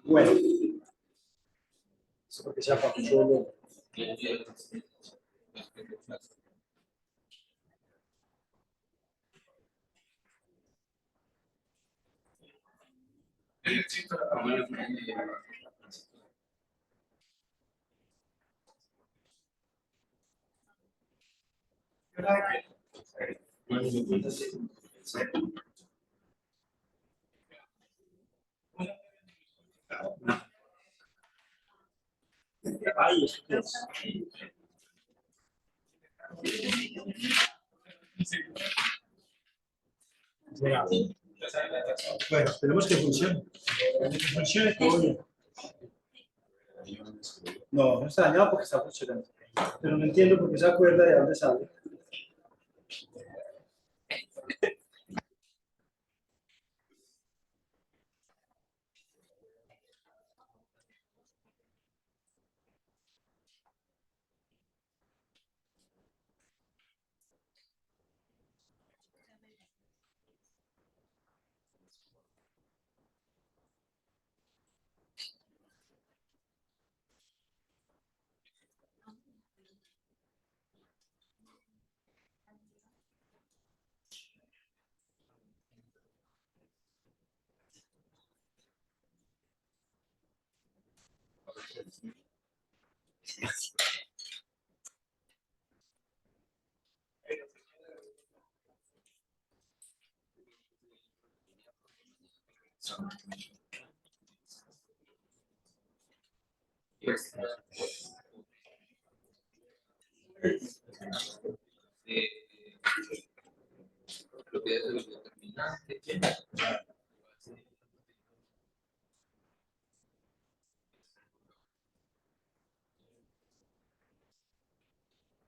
Bueno, porque se ha solo. Ay, eso qué es. Bueno, esperemos que funcione. Que funcione todo bien. No, no está dañado porque está funcionando. Pero no entiendo por qué esa cuerda de dónde sale.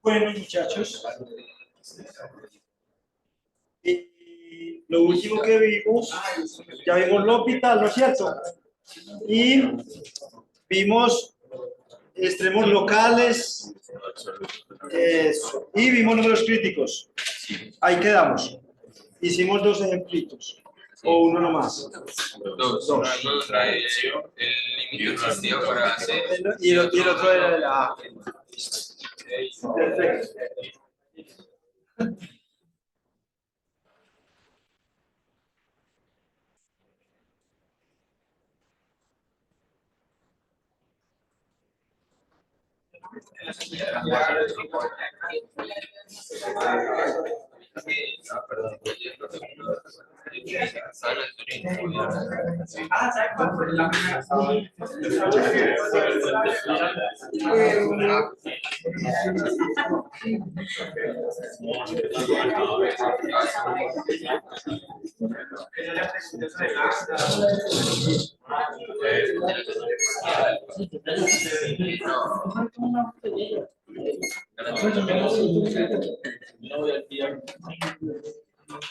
Bueno, muchachos, y lo último que vimos, ya vimos L'Hopital, ¿no es cierto? Y vimos extremos locales, eso, y vimos números críticos. Ahí quedamos. Hicimos dos ejemplitos, o uno nomás. Dos. Uno trae el límite existido para hacer. Y el otro era de la A. Perfecto.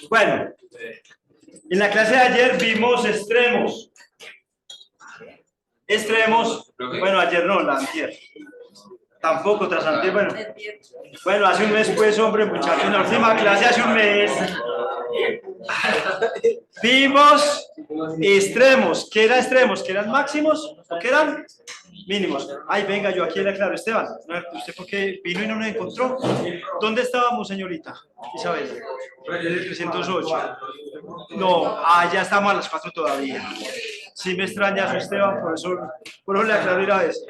Bueno, en la clase de ayer vimos extremos. Extremos, bueno, ayer no, la antier. Tampoco, tras antier, bueno. Bueno, hace un mes, pues, hombre, muchachos, en la última clase hace un mes. Vimos extremos. ¿Qué eran extremos? ¿Qué eran máximos o qué eran mínimos? Ay, venga, yo aquí le aclaro, Esteban. ¿Usted por qué vino y no nos encontró? ¿Dónde estábamos, señorita Isabel? En el 308. No, ya estamos a las 4 todavía. Sí me extraña eso, Esteban, por eso le aclaro una vez.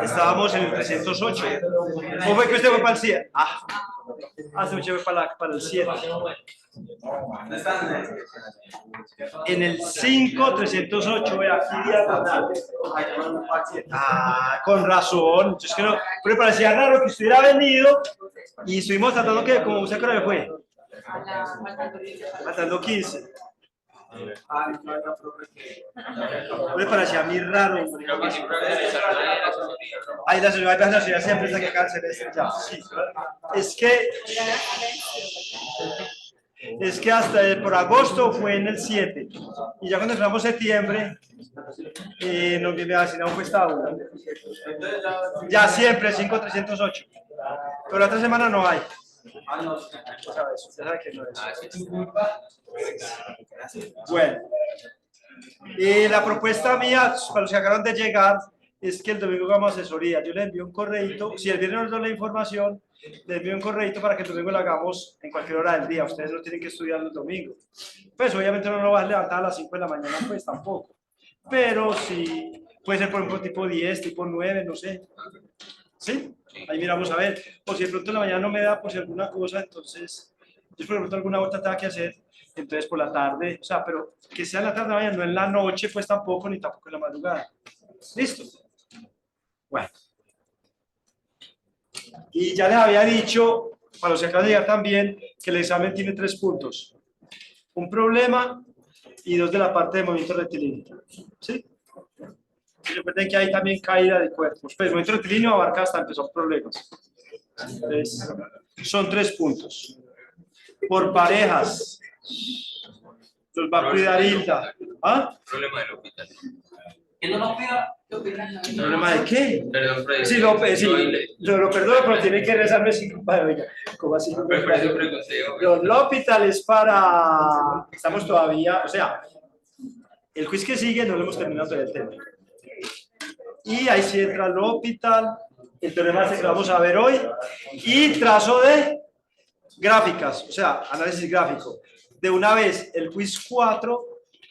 Estábamos en el 308. ¿Cómo fue que usted fue para el 7? Hace mucho fue para el 7. En el 5, 308, vea, aquí diagonal. Con razón. Es que no, pero parecía raro que estuviera venido y estuvimos tratando que, como usted creo que fue. Faltando 15. Me parecía a mí raro. Ahí la señora siempre está que acá se ya. Sí. Es que hasta por agosto fue en el 7 y ya cuando entramos septiembre nos viene asignado pues esta una. Ya siempre 5,308, pero la otra semana no hay. Ya sabe que no es. Bueno, la propuesta mía para los que acaban de llegar es que el domingo hagamos asesoría. Yo le envío un correíto, si el viernes nos da la información, le envío un correíto para que el domingo lo hagamos en cualquier hora del día. Ustedes no tienen que estudiar el domingo. Pues obviamente no lo van a levantar a las 5 de la mañana, pues tampoco. Pero sí, puede ser por ejemplo tipo 10, tipo 9, no sé. ¿Sí? Ahí miramos a ver. O si de pronto en la mañana no me da por si alguna cosa, entonces, yo por ejemplo alguna otra tengo que hacer, entonces por la tarde, o sea, pero que sea en la tarde, mañana, no en la noche, pues tampoco, ni tampoco en la madrugada. ¿Listo? Bueno. Y ya les había dicho, para los que acaban de llegar también, que el examen tiene 3 puntos. Un problema y 2 de la parte de movimiento rectilíneo. ¿Sí? Y recuerden que hay también caída de cuerpos. Pues el movimiento rectilíneo abarca hasta empezar problemas. Entonces, son 3 puntos. Por parejas. Los va a cuidar Hilda. ¿Ah? Problema del hospital. ¿Quién no nos cuida? ¿Problema de qué? Perdón, Freddy. Sí, lo perdono, pero tiene que rezarme 5 para oiga. ¿Cómo así? Pero por eso pregunté. El hospital es para... Estamos todavía, o sea, el quiz que sigue no lo hemos terminado del tema. Y ahí sí entra el hospital, el teorema que vamos a ver hoy, y trazo de gráficas, o sea, análisis gráfico. De una vez, el quiz 4,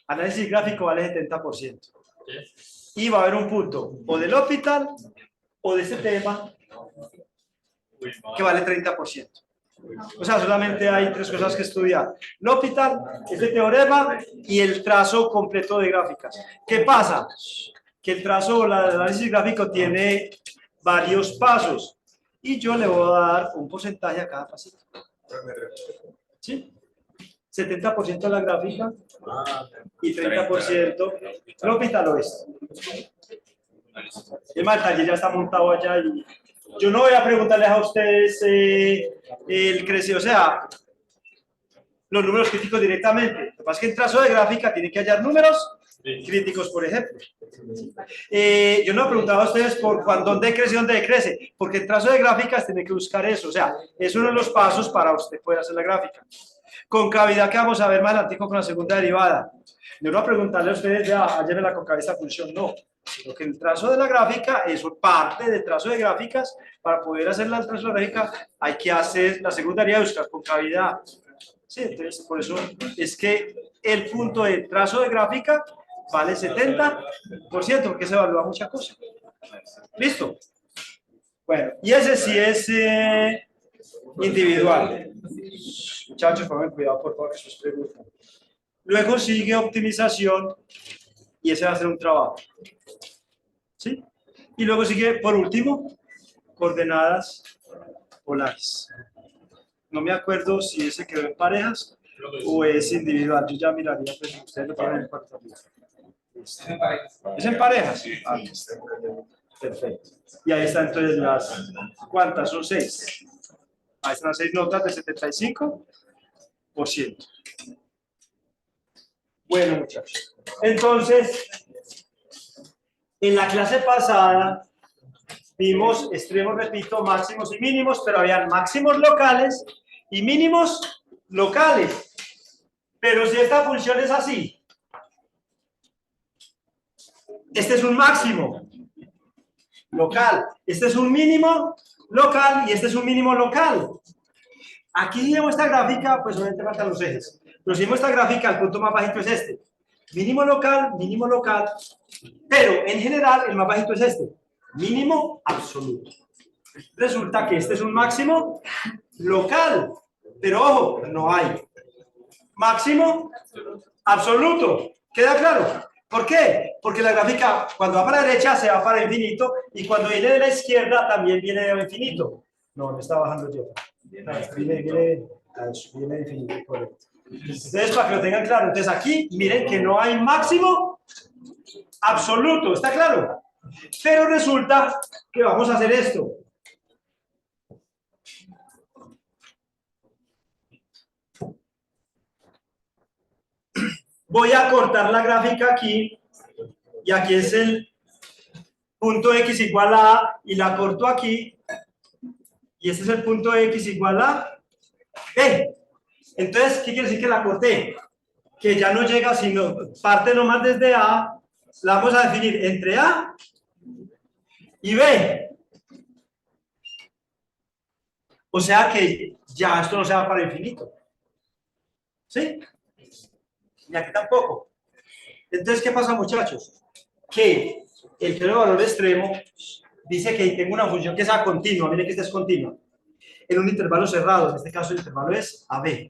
análisis gráfico vale 70%. Y va a haber un punto, o del hospital, o de este tema, que vale 30%. O sea, solamente hay 3 cosas que estudiar. El hospital, este teorema y el trazo completo de gráficas. ¿Qué pasa? Que el trazo, el análisis gráfico tiene varios pasos y yo le voy a dar un porcentaje a cada pasito. ¿Sí? 70% la gráfica y 30% el hospital oeste. El taller ya está montado allá y yo no voy a preguntarles a ustedes el creció, o sea, los números críticos directamente. Lo que pasa es que en trazo de gráfica tiene que hallar números críticos, por ejemplo. Yo no he preguntado a ustedes por dónde crece y dónde decrece, porque en trazo de gráficas tiene que buscar eso, o sea, es uno de los pasos para usted poder hacer la gráfica. Concavidad que vamos a ver más adelante con la segunda derivada. Yo no voy a preguntarle a ustedes, ya, hallen la concavidad esta función, no. Sino que el trazo de la gráfica, eso parte del trazo de gráficas, para poder hacer la trazo de gráfica hay que hacer la segunda derivada y buscar concavidad. Sí, entonces por eso es que el punto de trazo de gráfica vale 70%, porque se evalúa muchas cosas. ¿Listo? Bueno, y ese sí es individual. Muchachos, pongan cuidado por favor que sus preguntas. Luego sigue optimización y ese va a ser un trabajo. ¿Sí? Y luego sigue, por último, coordenadas polares. No me acuerdo si ese quedó en parejas o es individual. Yo ya miraría, pues ustedes lo ponen en cuarto. ¿Es en parejas? Ah, perfecto. Y ahí están entonces las, ¿cuántas? Son 6. Ahí están las 6 notas de 75%. Bueno, muchachos. Entonces, en la clase pasada vimos extremos, repito, máximos y mínimos, pero habían máximos locales y mínimos locales. Pero si esta función es así, este es un máximo local, este es un mínimo local y este es un mínimo local. Aquí en esta gráfica, pues obviamente faltan los ejes. Pero si vemos esta gráfica, el punto más bajito es este. Mínimo local, pero en general el más bajito es este. Mínimo absoluto. Resulta que este es un máximo local, pero ojo, no hay máximo absoluto. ¿Queda claro? ¿Por qué? Porque la gráfica cuando va para la derecha se va para el infinito y cuando viene de la izquierda también viene de infinito. No, me está bajando yo. Viene de infinito, correcto. Entonces, para que lo tengan claro, entonces aquí miren que no hay máximo absoluto, ¿está claro? Pero resulta que vamos a hacer esto. Voy a cortar la gráfica aquí, y aquí es el punto X igual a A, y la corto aquí, y este es el punto X igual a B. Entonces, ¿qué quiere decir que la corté? Que ya no llega, sino parte nomás desde A, la vamos a definir entre A y B. O sea que ya esto no se va para infinito. ¿Sí? Y aquí tampoco. Entonces, ¿qué pasa, muchachos? Que el teorema de valor extremo dice que tengo una función que sea continua. Miren que esta es continua. En un intervalo cerrado, en este caso el intervalo es AB.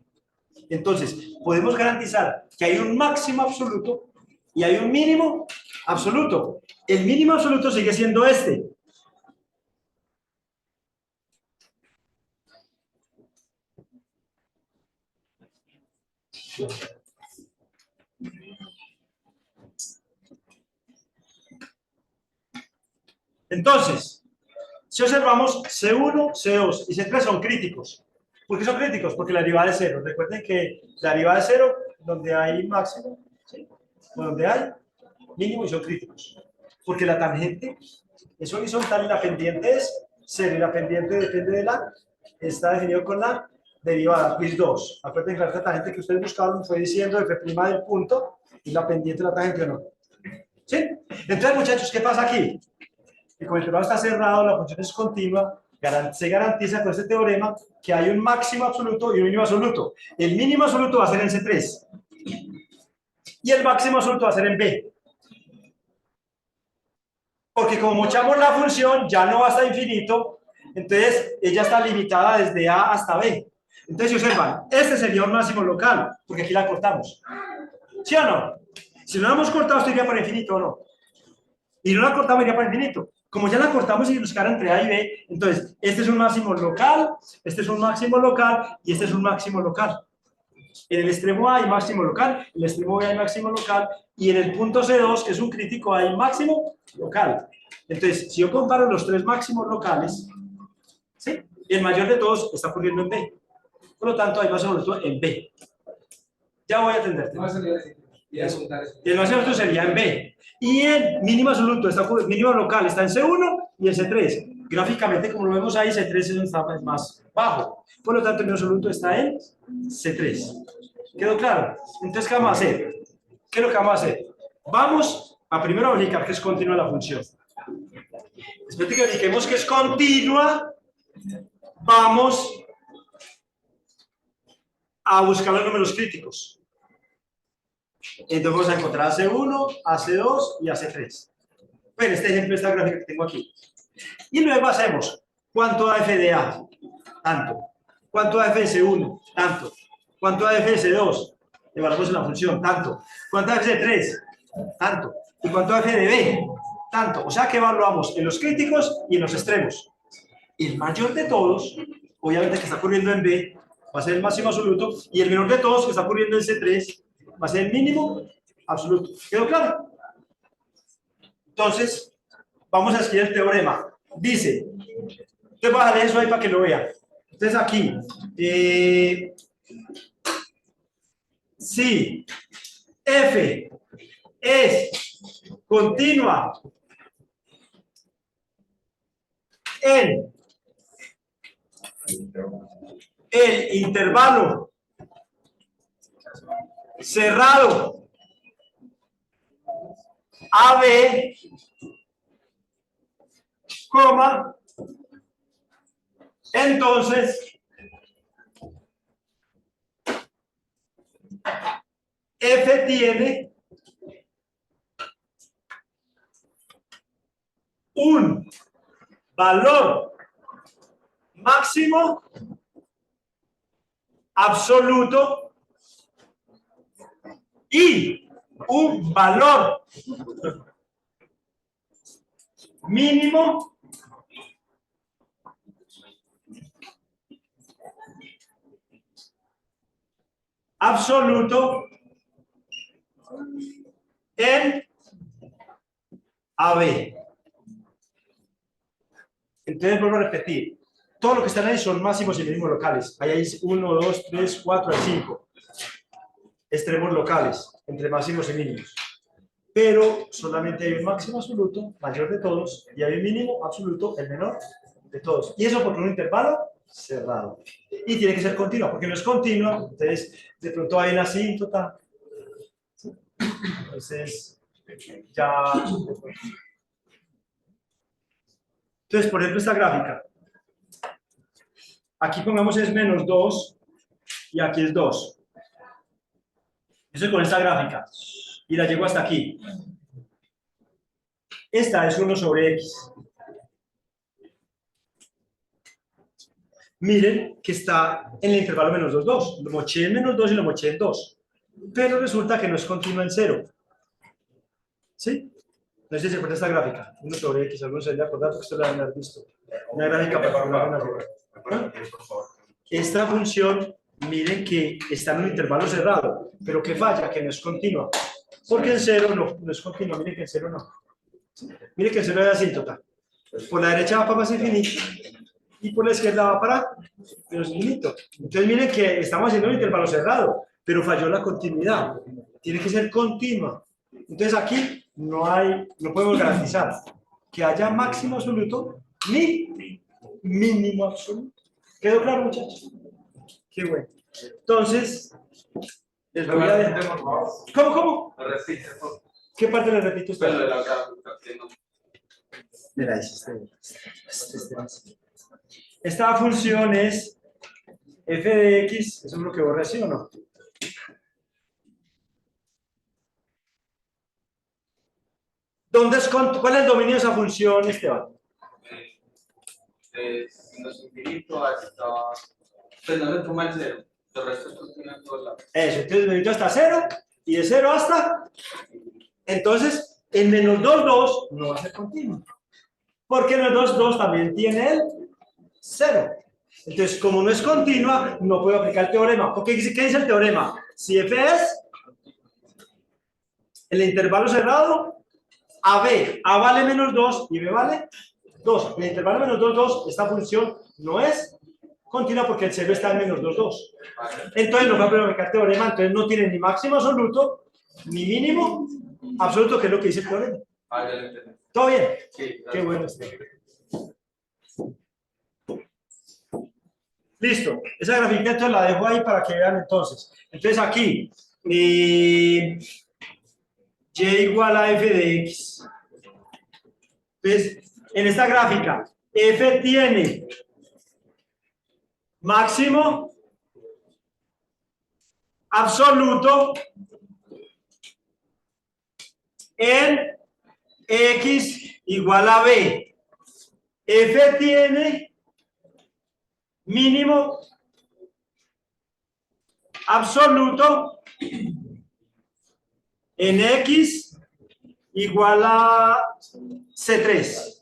Entonces, podemos garantizar que hay un máximo absoluto y hay un mínimo absoluto. El mínimo absoluto sigue siendo este. Entonces, si observamos, C1, C2 y C3 son críticos. ¿Por qué son críticos? Porque la derivada es cero. Recuerden que la derivada es cero, donde hay máximo, ¿sí? O donde hay mínimo, y son críticos. Porque la tangente es horizontal y la pendiente es cero. Y la pendiente depende de la, está definido con la derivada, quiz 2. Acuérdense que la tangente que ustedes buscaron fue diciendo f' del punto y la pendiente de la tangente o no. ¿Sí? Entonces, muchachos, ¿qué pasa aquí? Que como el intervalo está cerrado, la función es continua, se garantiza con este teorema que hay un máximo absoluto y un mínimo absoluto. El mínimo absoluto va a ser en C3 y el máximo absoluto va a ser en B. Porque como echamos la función, ya no va hasta infinito, entonces ella está limitada desde A hasta B. Entonces, si observan, este sería un máximo local, porque aquí la cortamos. ¿Sí o no? Si no la hemos cortado, esto iría para infinito o no. Y no la cortamos, iría para infinito. Como ya la cortamos y nos queda entre A y B, entonces este es un máximo local, este es un máximo local y este es un máximo local. En el extremo A hay máximo local, en el extremo B hay máximo local y en el punto C2, que es un crítico, hay máximo local. Entonces, si yo comparo los tres máximos locales, ¿sí? El mayor de todos está ocurriendo en B. Por lo tanto, hay máximo absoluto en B. Ya voy a atenderte. Y el máximo absoluto sería en B. Y el mínimo absoluto, mínimo local está en C1 y en C3. Gráficamente, como lo vemos ahí, C3 es más bajo. Por lo tanto, el mínimo absoluto está en C3. ¿Quedó claro? Entonces, ¿qué vamos a hacer? ¿Qué es lo que vamos a hacer? Vamos a primero verificar que es continua la función. Después de que verifiquemos que es continua, vamos a buscar los números críticos. Entonces vamos a encontrar a C1, a C2 y a C3. Bueno, este ejemplo, esta gráfica que tengo aquí. Y luego hacemos, ¿cuánto da f de A? Tanto. ¿Cuánto da f de C1? Tanto. ¿Cuánto da f de C2? Evaluamos en la función, tanto. ¿Cuánto da f de C3? Tanto. ¿Y cuánto da f de B? Tanto. O sea que evaluamos en los críticos y en los extremos. El mayor de todos, obviamente que está ocurriendo en B, va a ser el máximo absoluto, y el menor de todos, que está ocurriendo en C3, va a ser el mínimo absoluto. ¿Quedó claro? Entonces, vamos a escribir el teorema. Dice, entonces voy a dejar eso ahí para que lo vean. Entonces aquí, si F es continua en el intervalo cerrado AB, coma, entonces tiene un valor máximo absoluto y un valor mínimo absoluto en AB. Entonces vuelvo a repetir, todo lo que están ahí son máximos y mínimos locales. Ahí hay 1, 2, 3, 4, 5 extremos locales entre máximos y mínimos. Pero solamente hay un máximo absoluto, mayor de todos, y hay un mínimo absoluto, el menor de todos. Y eso porque un intervalo cerrado. Y tiene que ser continuo, porque no es continuo, entonces de pronto hay una asíntota. Entonces, ya... Entonces, por ejemplo, esta gráfica. Aquí pongamos es menos 2 y aquí es 2. Eso es con esta gráfica. Y la llevo hasta aquí. Esta es 1 sobre x. Miren que está en el intervalo menos 2, 2. Lo moché en menos 2 y lo moché en 2. Pero resulta que no es continuo en 0. ¿Sí? No sé si se acuerda esta gráfica. 1 sobre x. Algunos se deben acordar porque esto lo deben haber visto. Una gráfica particular. Esta función, miren que está en un intervalo cerrado. Pero que falla, que no es continua. Porque en 0 no es continua. Miren que en 0 no. ¿Sí? Miren que en 0 es asíntota. Por la derecha va para más infinito. Y por la izquierda va para menos infinito. Entonces miren que estamos haciendo un intervalo cerrado, pero falló la continuidad. Tiene que ser continua. Entonces aquí no podemos garantizar que haya máximo absoluto ni mínimo absoluto. ¿Quedó claro, muchachos? Qué bueno. Entonces, les voy a dejar. ¿Cómo? ¿Qué parte le repito usted? Mira, esta función es f de x, ¿eso es lo que borré, sí o no? ¿Cuál es el dominio de esa función, Esteban? Menos infinito hasta... Pues no se toma el 0. Los restos continúan todos lados. Eso, entonces el dominio hasta 0 y de 0 hasta... Entonces, el menos 2, 2 no va a ser continuo. Porque el menos 2, 2 también tiene el 0. Entonces, como no es continua, no puedo aplicar el teorema. Porque, ¿qué dice el teorema? Si f es el intervalo cerrado, AB, A vale menos 2 y B vale 2. En el intervalo menos 2, 2, esta función no es continua porque el 0 está en menos 2, 2. Entonces, no puedo aplicar el teorema, entonces no tiene ni máximo absoluto, ni mínimo absoluto, que es lo que dice el teorema. ¿Todo bien? Sí, qué bueno está. Listo, esa grafiquita entonces la dejo ahí para que vean entonces. Entonces aquí, y igual a f de x. Entonces, en esta gráfica, f tiene máximo absoluto en x igual a b. F tiene mínimo absoluto en x igual a C3.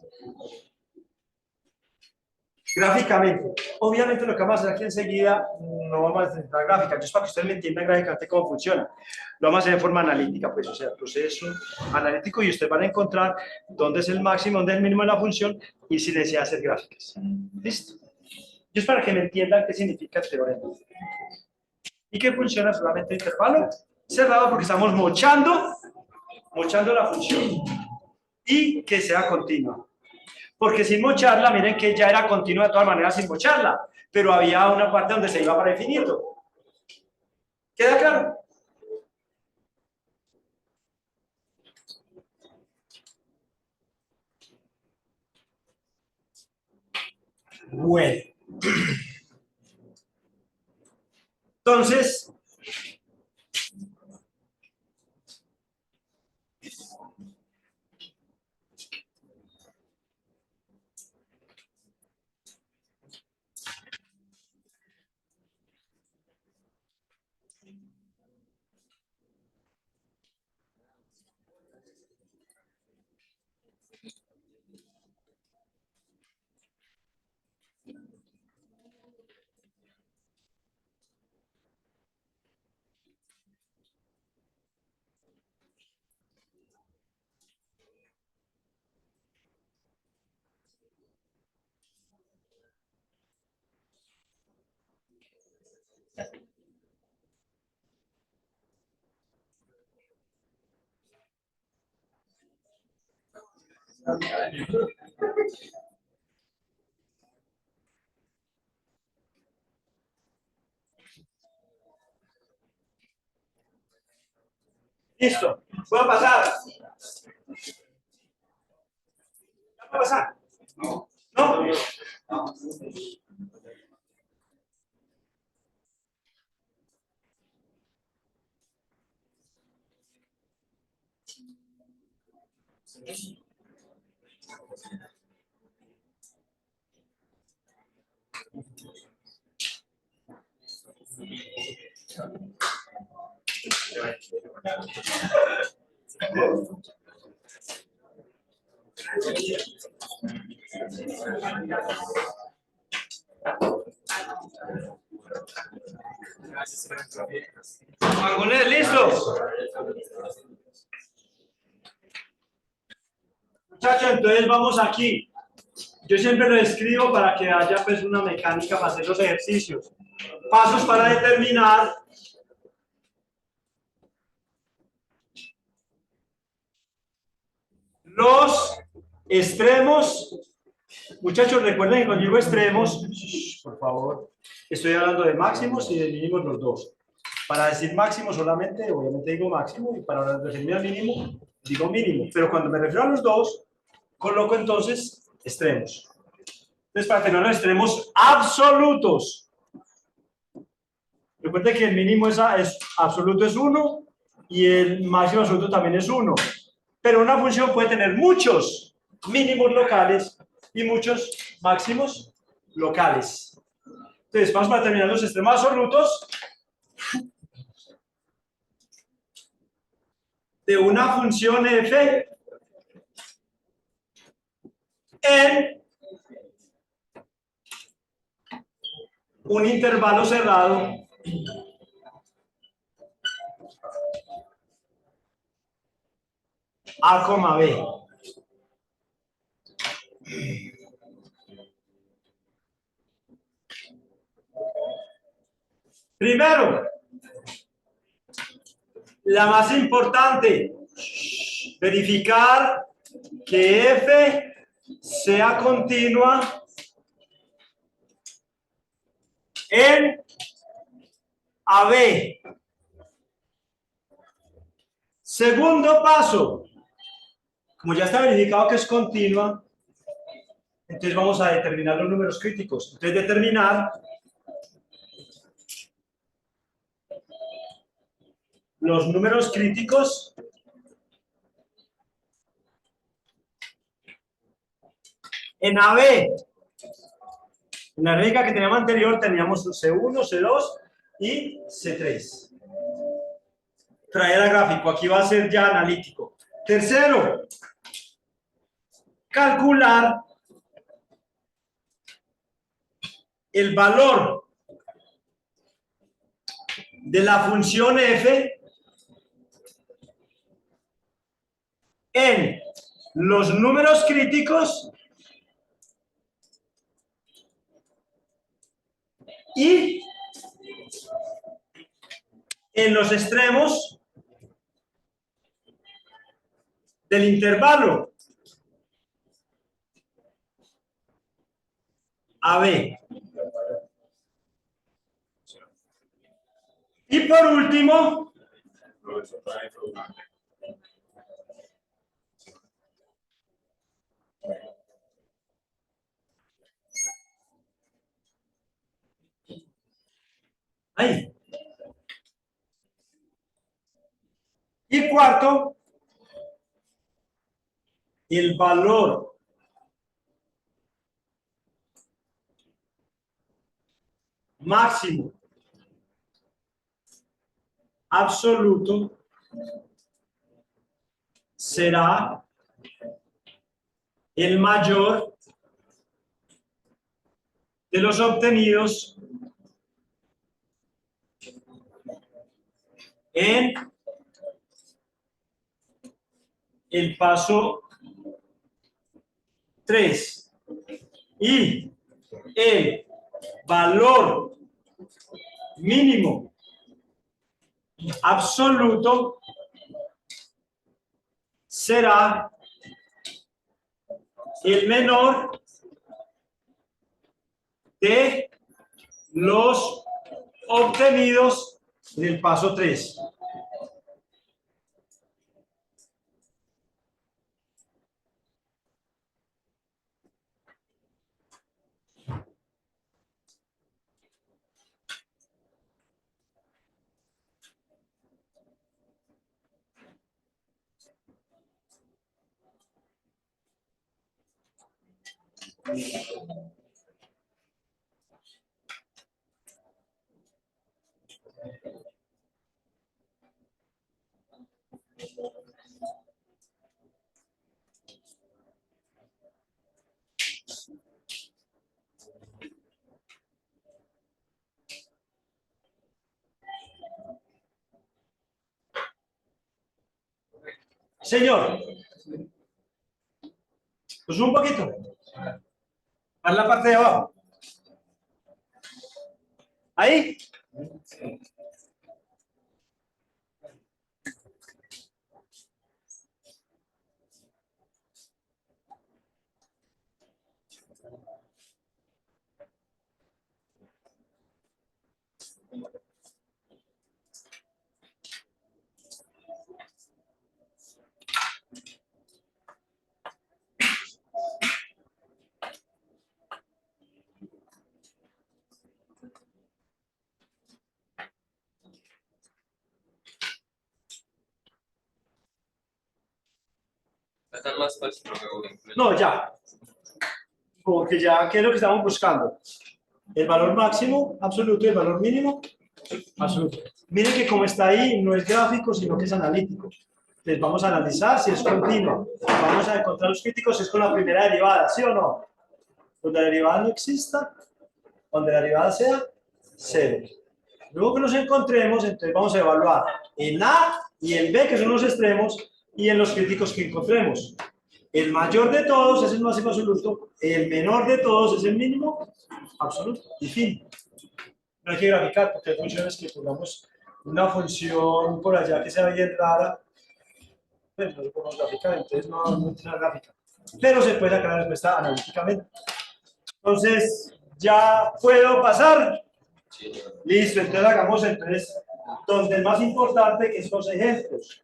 Gráficamente. Obviamente lo que vamos a hacer aquí enseguida, no vamos a hacer la gráfica, yo es para que ustedes me entiendan gráficamente cómo funciona. Lo vamos a hacer de forma analítica, pues, o sea, proceso analítico, y ustedes van a encontrar dónde es el máximo, dónde es el mínimo de la función, y si desea hacer gráficas. ¿Listo? Yo es para que me entiendan qué significa el teorema. Y que funciona solamente el intervalo cerrado porque estamos mochando la función. Y que sea continua. Porque sin mocharla, miren que ya era continua de todas maneras sin mocharla, pero había una parte donde se iba para infinito. ¿Queda claro? Bueno. Entonces, Listo. Voy a pasar. ¿Ya puedo pasar? ¿No? Mangonés, listo. Muchachos, entonces vamos aquí. Yo siempre lo escribo para que haya pues una mecánica para hacer los ejercicios. Pasos para determinar los extremos. Muchachos, recuerden que cuando digo extremos, por favor, estoy hablando de máximos y de mínimos los dos. Para decir máximo solamente, obviamente digo máximo, y para referirme al mínimo, digo mínimo. Pero cuando me refiero a los dos, coloco entonces extremos. Entonces, para tener los extremos absolutos, recuerden que el mínimo es absoluto es 1 y el máximo absoluto también es 1. Pero una función puede tener muchos mínimos locales y muchos máximos locales. Entonces, vamos a determinar los extremos absolutos de una función f en un intervalo cerrado A, B. Primero, la más importante, verificar que f sea continua en AB. Segundo paso, como ya está verificado que es continua, entonces vamos a determinar los números críticos. Entonces determinar los números críticos en AB. En la regla que teníamos anterior teníamos C1, C2 y C3. Traer al gráfico, aquí va a ser ya analítico. Tercero, calcular el valor de la función f en los números críticos y en los extremos del intervalo AB. Y por último, ahí. Y cuarto, el valor máximo absoluto será el mayor de los obtenidos en el paso 3 y el valor mínimo absoluto será el menor de los obtenidos en el paso 3. Señor, pues un poquito. Haz la parte de abajo. Ahí. Esta es más fácil, No, ya. Porque ya, ¿qué es lo que estamos buscando? El valor máximo absoluto y el valor mínimo absoluto. Miren que como está ahí, no es gráfico, sino que es analítico. Entonces vamos a analizar si es continua. Vamos a encontrar los críticos si es con la primera derivada, ¿sí o no? Donde la derivada no exista, donde la derivada sea 0. Luego que nos encontremos, entonces vamos a evaluar en A y en B, que son los extremos, y en los críticos que encontremos. El mayor de todos es el máximo absoluto, el menor de todos es el mínimo absoluto, y fin. No hay que graficar, porque hay funciones que pongamos una función por allá que sea bien rara, pues no lo podemos graficar, entonces no tiene gráfica. Pero se puede sacar la respuesta analíticamente. Entonces, ¿ya puedo pasar? Sí. Listo, entonces hagamos entonces, donde el más importante, que son los ejemplos.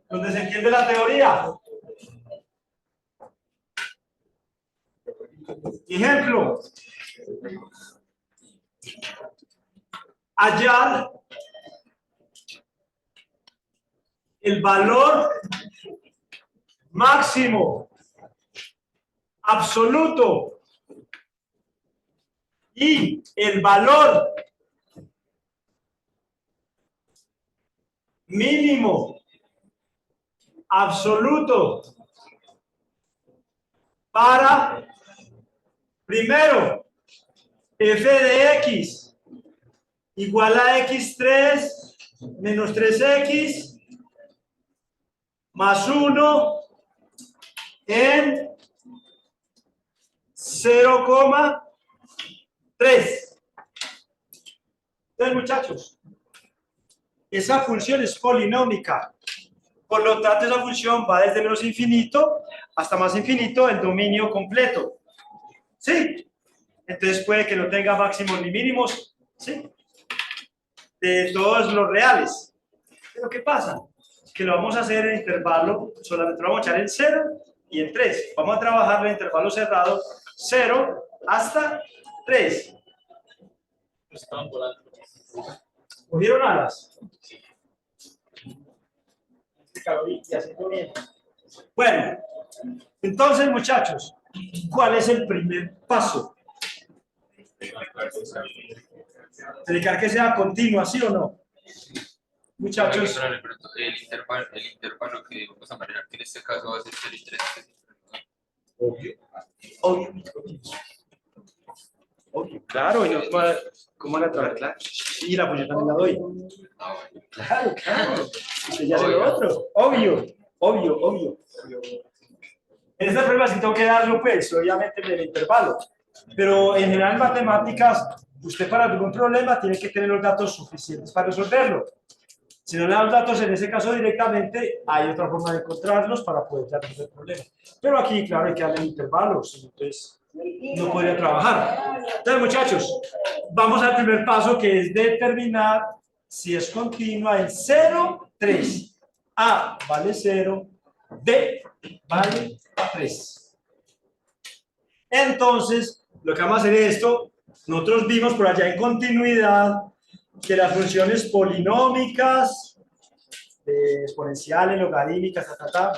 Donde se entiende la teoría. Ejemplo. Hallar el valor máximo absoluto y el valor mínimo absoluto para, primero, f de x igual a x3 menos 3x más 1 en 0,3. Entonces, muchachos, esa función es polinómica. Por lo tanto, esa función va desde menos infinito hasta más infinito el dominio completo. ¿Sí? Entonces puede que no tenga máximos ni mínimos, ¿sí? De todos los reales. Pero ¿qué pasa? Que lo vamos a hacer en intervalo, solamente lo vamos a echar en 0 y en 3. Vamos a trabajar en intervalo cerrado, 0 hasta 3. Estaban volando. ¿Cogieron alas? Y haciendo bien. Bueno, entonces, muchachos, ¿cuál es el primer paso? Verificar que sea continua, ¿sí o no? Muchachos. El intervalo que vamos a manejar, que en este caso va a ser 0 y 3. Obvio. Obvio. Claro, y no, ¿cómo van a trabajar? Claro. Y la pues yo también la doy. Claro, claro. Usted ya hace lo otro. Obvio. En esta prueba sí tengo que darlo, pues, obviamente, del intervalo. Pero en general en matemáticas usted para algún problema tiene que tener los datos suficientes para resolverlo. Si no le dan los datos en ese caso directamente, hay otra forma de encontrarlos para poder resolver el problema. Pero aquí, claro, hay que darle intervalos, entonces no podría trabajar. Entonces, muchachos, vamos al primer paso, que es determinar si es continua en 0, 3. A vale 0, B vale 3. Entonces, lo que vamos a hacer es esto. Nosotros vimos por allá en continuidad que las funciones polinómicas, exponenciales, logarítmicas,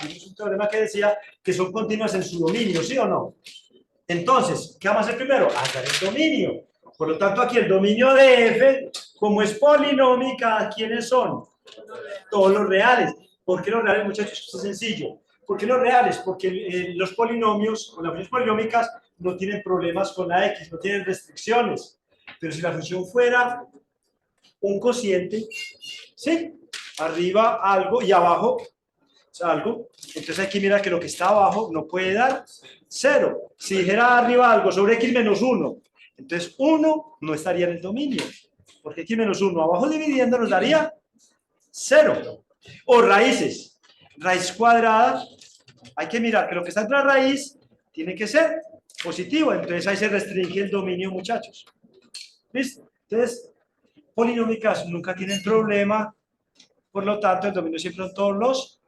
vimos un teorema que decía que son continuas en su dominio, ¿sí o no? Entonces, ¿qué vamos a hacer primero? Hallar el dominio. Por lo tanto, aquí el dominio de f, como es polinómica, ¿quiénes son? Todos los reales. ¿Por qué los reales, muchachos? Esto es sencillo. ¿Por qué los reales? Porque los polinomios, con las funciones polinómicas, no tienen problemas con la x, no tienen restricciones. Pero si la función fuera un cociente, ¿sí? Arriba algo y abajo algo. Entonces aquí mira que lo que está abajo no puede dar 0. Si dijera arriba algo sobre x menos 1, entonces 1 no estaría en el dominio. Porque x menos 1 abajo dividiendo nos daría 0. O raíces. Raíz cuadrada. Hay que mirar que lo que está entre la raíz tiene que ser positivo. Entonces ahí se restringe el dominio, muchachos. ¿Listo? Entonces, polinómicas nunca tienen problema. Por lo tanto, el dominio siempre son todos los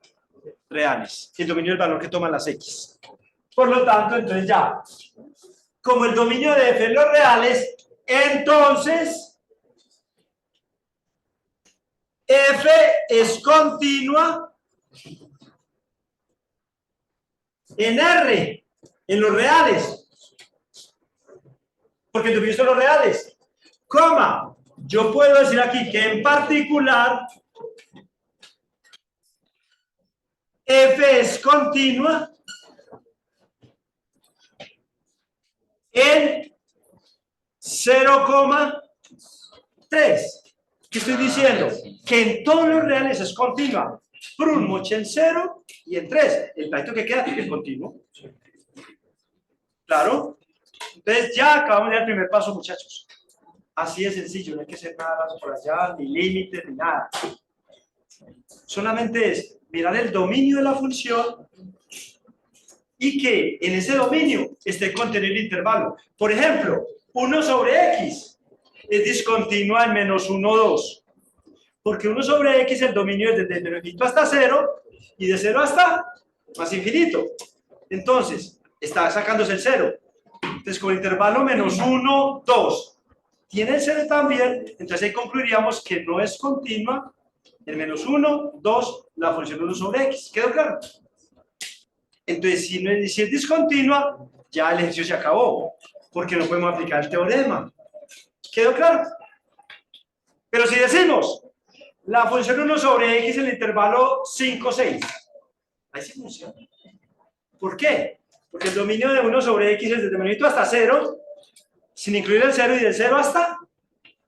reales. El dominio del valor que toman las x. Por lo tanto, entonces ya, como el dominio de f en los reales, entonces f es continua en R, en los reales. Porque el dominio son los reales. Coma, yo puedo decir aquí que en particular f es continua en 0,3. ¿Qué estoy diciendo? Que en todos los reales es continua. Prun, moche en 0 y en 3. El plato que queda es continuo. ¿Claro? Entonces ya acabamos de dar el primer paso, muchachos. Así de sencillo, no hay que hacer nada por allá, ni límites, ni nada. Solamente es mirar el dominio de la función y que en ese dominio esté contenido el intervalo. Por ejemplo, 1 sobre x es discontinua en menos 1, 2. Porque 1 sobre x el dominio es desde menos infinito hasta 0 y de 0 hasta más infinito. Entonces, está sacándose el 0. Entonces, con el intervalo menos 1, 2 tiene el 0 también, entonces ahí concluiríamos que no es continua el menos 1, 2, la función 1 sobre x. ¿Quedó claro? Entonces, si es discontinua, ya el ejercicio se acabó, porque no podemos aplicar el teorema. ¿Quedó claro? Pero si decimos, la función 1 sobre x en el intervalo 5, 6, ahí sí funciona. ¿Por qué? Porque el dominio de 1 sobre x es desde menos infinito hasta 0, sin incluir el 0 y del 0 hasta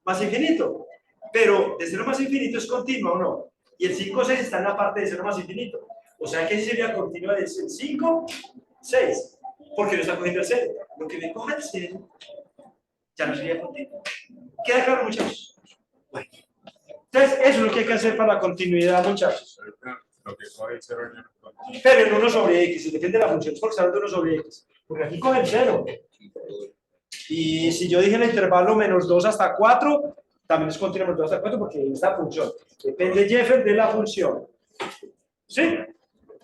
más infinito. Pero de 0 más infinito es continua o no. Y el 5, 6 está en la parte de 0 más infinito. O sea que sería continua del 5, 6. Porque no está cogiendo el 0. Lo que me coja el 0 ya no sería continua. ¿Queda claro, muchachos? Bueno. Entonces, eso es lo que hay que hacer para la continuidad, muchachos. Lo que coge el 0 no es continuo. Pero en 1 sobre x, si depende de la función, es porque está de 1 sobre x. Porque aquí coge el 0. Y si yo dije el intervalo menos 2 hasta 4, también es continuo menos 2 hasta 4 porque esta función depende Jeffer de la función. ¿Sí?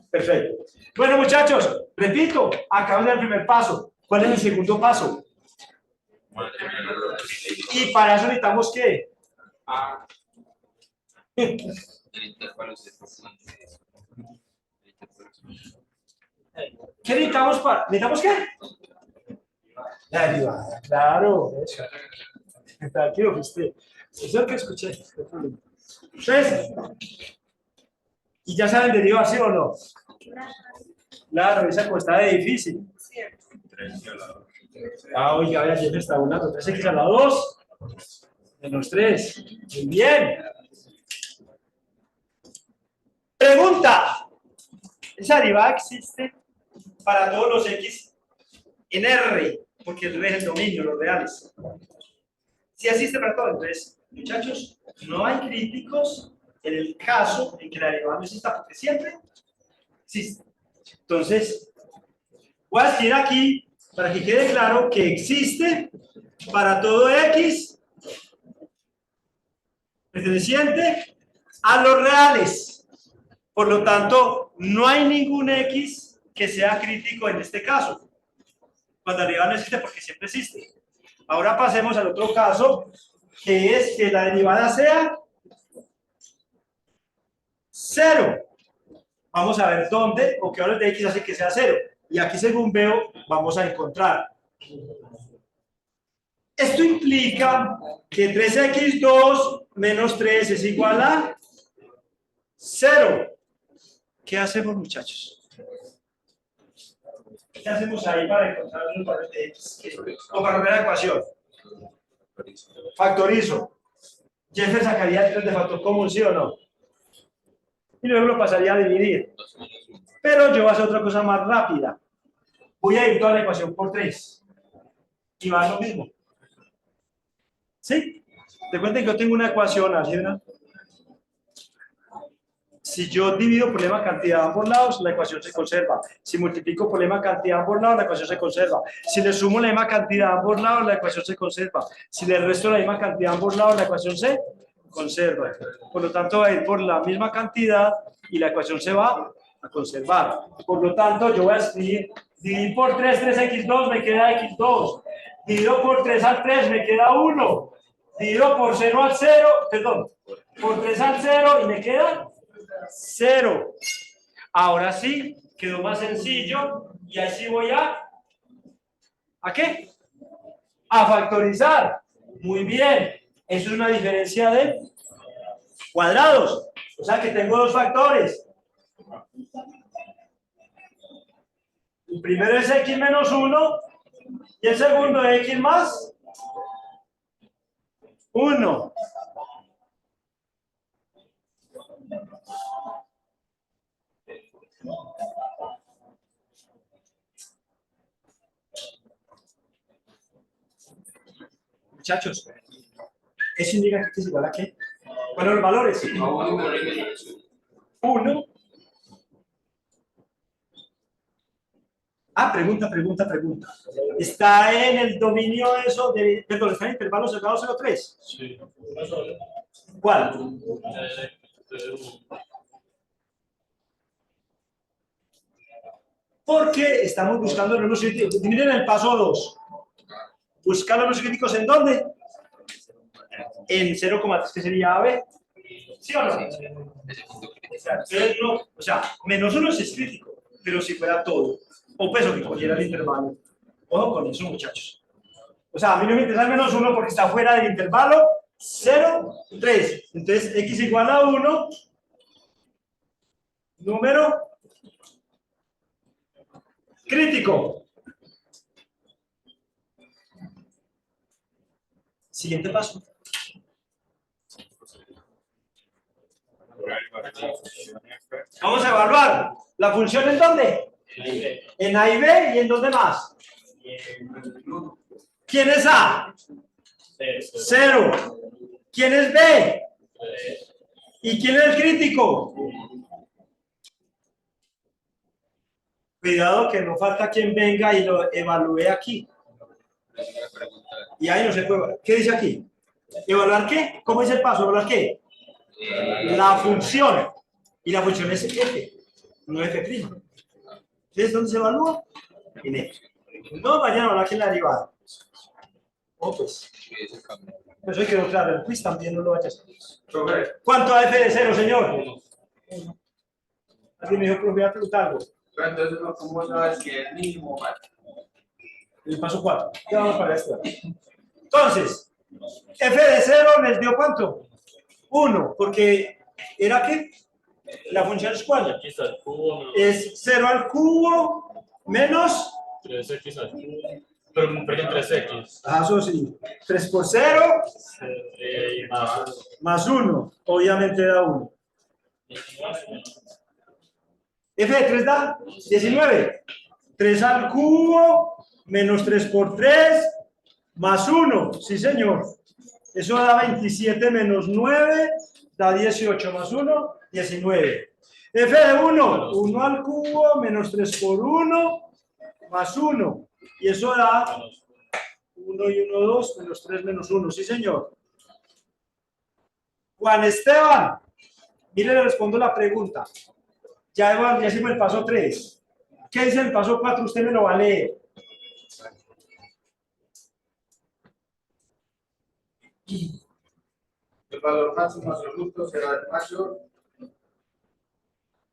Perfecto. Bueno, muchachos, repito, acabamos del primer paso. ¿Cuál es el segundo paso? Y para eso necesitamos ¿qué? El intervalo se ¿Qué necesitamos para? ¿Necesitamos qué? La derivada, claro. Eso. Tranquilo, usted. Eso es lo que escuché. Entonces, ¿y ya saben derivar, sí o no? Claro, esa cosa de difícil. 3 a la 2. Ah, oiga, ya me está volando. 3x a la 2 menos 3. Muy bien. Pregunta. ¿Esa derivada existe para todos los x en R? Porque el R es el dominio, los reales. Sí existe para todo. Entonces, muchachos, no hay críticos en el caso en que la derivada no exista, porque siempre existe. Entonces, voy a escribir aquí para que quede claro que existe para todo X perteneciente a los reales. Por lo tanto, no hay ningún X que sea crítico en este caso. Cuando la derivada no existe, porque siempre existe. Ahora pasemos al otro caso, que es que la derivada sea 0. Vamos a ver dónde o qué valor de X hace que sea 0. Y aquí, según veo, vamos a encontrar. Esto implica que 3x2 menos 3 es igual a 0. ¿Qué hacemos, muchachos? ¿Qué hacemos ahí para encontrar los valores de X? O para ver la ecuación. Factorizo. Jeffer sacaría el 3 de factor común, ¿sí o no? Y luego lo pasaría a dividir. Pero yo voy a hacer otra cosa más rápida. Voy a ir toda la ecuación por 3. Y va a lo mismo. ¿Sí? Te cuenten que yo tengo una ecuación, álgebra. Si yo divido problema cantidad a ambos lados, la ecuación se conserva. Si multiplico problema cantidad a ambos lados, la ecuación se conserva. Si le sumo la misma cantidad a ambos lados, la ecuación se conserva. Si le resto la misma cantidad a ambos lados, la ecuación se conserva. Por lo tanto, va a ir por la misma cantidad y la ecuación se va a conservar. Por lo tanto, yo voy a escribir, dividir por 3, 3x2, me queda x2. Divido por 3 al 3, me queda 1. Divido por 0 al 0, perdón, por 3 al 0 y me queda 0. Ahora sí, quedó más sencillo y así voy ¿a qué? A factorizar. Muy bien. Eso es una diferencia de cuadrados. O sea que tengo dos factores. El primero es x menos 1 y el segundo es x más 1. Muchachos, ¿eso indica que x es igual a qué? Bueno, los valores. 1. Pregunta. ¿Está en el dominio eso de, perdón, está en intervalo cerrado 0,3? Sí. ¿Cuál? Porque estamos buscando los números críticos. Miren el paso 2. Buscar los números críticos ¿en dónde? En 0,3, que sería AB. ¿Sí o no? Entonces, no, o sea, menos 1 es crítico, pero si fuera todo, o peso que cogiera el intervalo. Ojo con eso, muchachos. O sea, a mí no me interesa el menos 1 porque está fuera del intervalo 0, 3. Entonces, x igual a 1, número crítico. Siguiente paso. Vamos a evaluar la función en dónde. En A y B y en dónde más. ¿Quién es A? 0. ¿Quién es B? ¿Y quién es el crítico? Cuidado que no falta quien venga y lo evalúe aquí. Y ahí no se puede. ¿Qué dice aquí? ¿Evaluar qué? ¿Cómo es el paso? ¿Evaluar qué? La función. Y la función es f, no f'. ¿Entonces dónde se evalúa? En f. No vayan a hablar que en la derivada. Pues. Eso quedó claro. El quiz también no lo vayas a hacer. ¿Cuánto a f de 0, señor? Alguien me dijo que voy a preguntar algo. Pero entonces, ¿cómo sabes que es mínimo? El paso 4. Ya vamos para esto. Entonces, f de 0 les dio ¿cuánto? 1, porque ¿era qué? La función es ¿cuál? X al cubo. Es 0 al cubo menos 3x al cubo. Perdón, 3x. eso sí. 3 por 0 más 1. Obviamente da 1. F de 3 da 19. 3 al cubo menos 3 por 3 Más 1, sí señor. Eso da 27 menos 9, da 18 más 1, 19. F de 1, 1 al cubo, menos 3 por 1, más 1. Y eso da 1 y 1, 2, menos 3 menos 1, sí señor. Juan Esteban, mire, le respondo la pregunta. Ya hicimos el paso 3. ¿Qué dice el paso 4? Usted me lo va a leer. El valor máximo absoluto será el mayor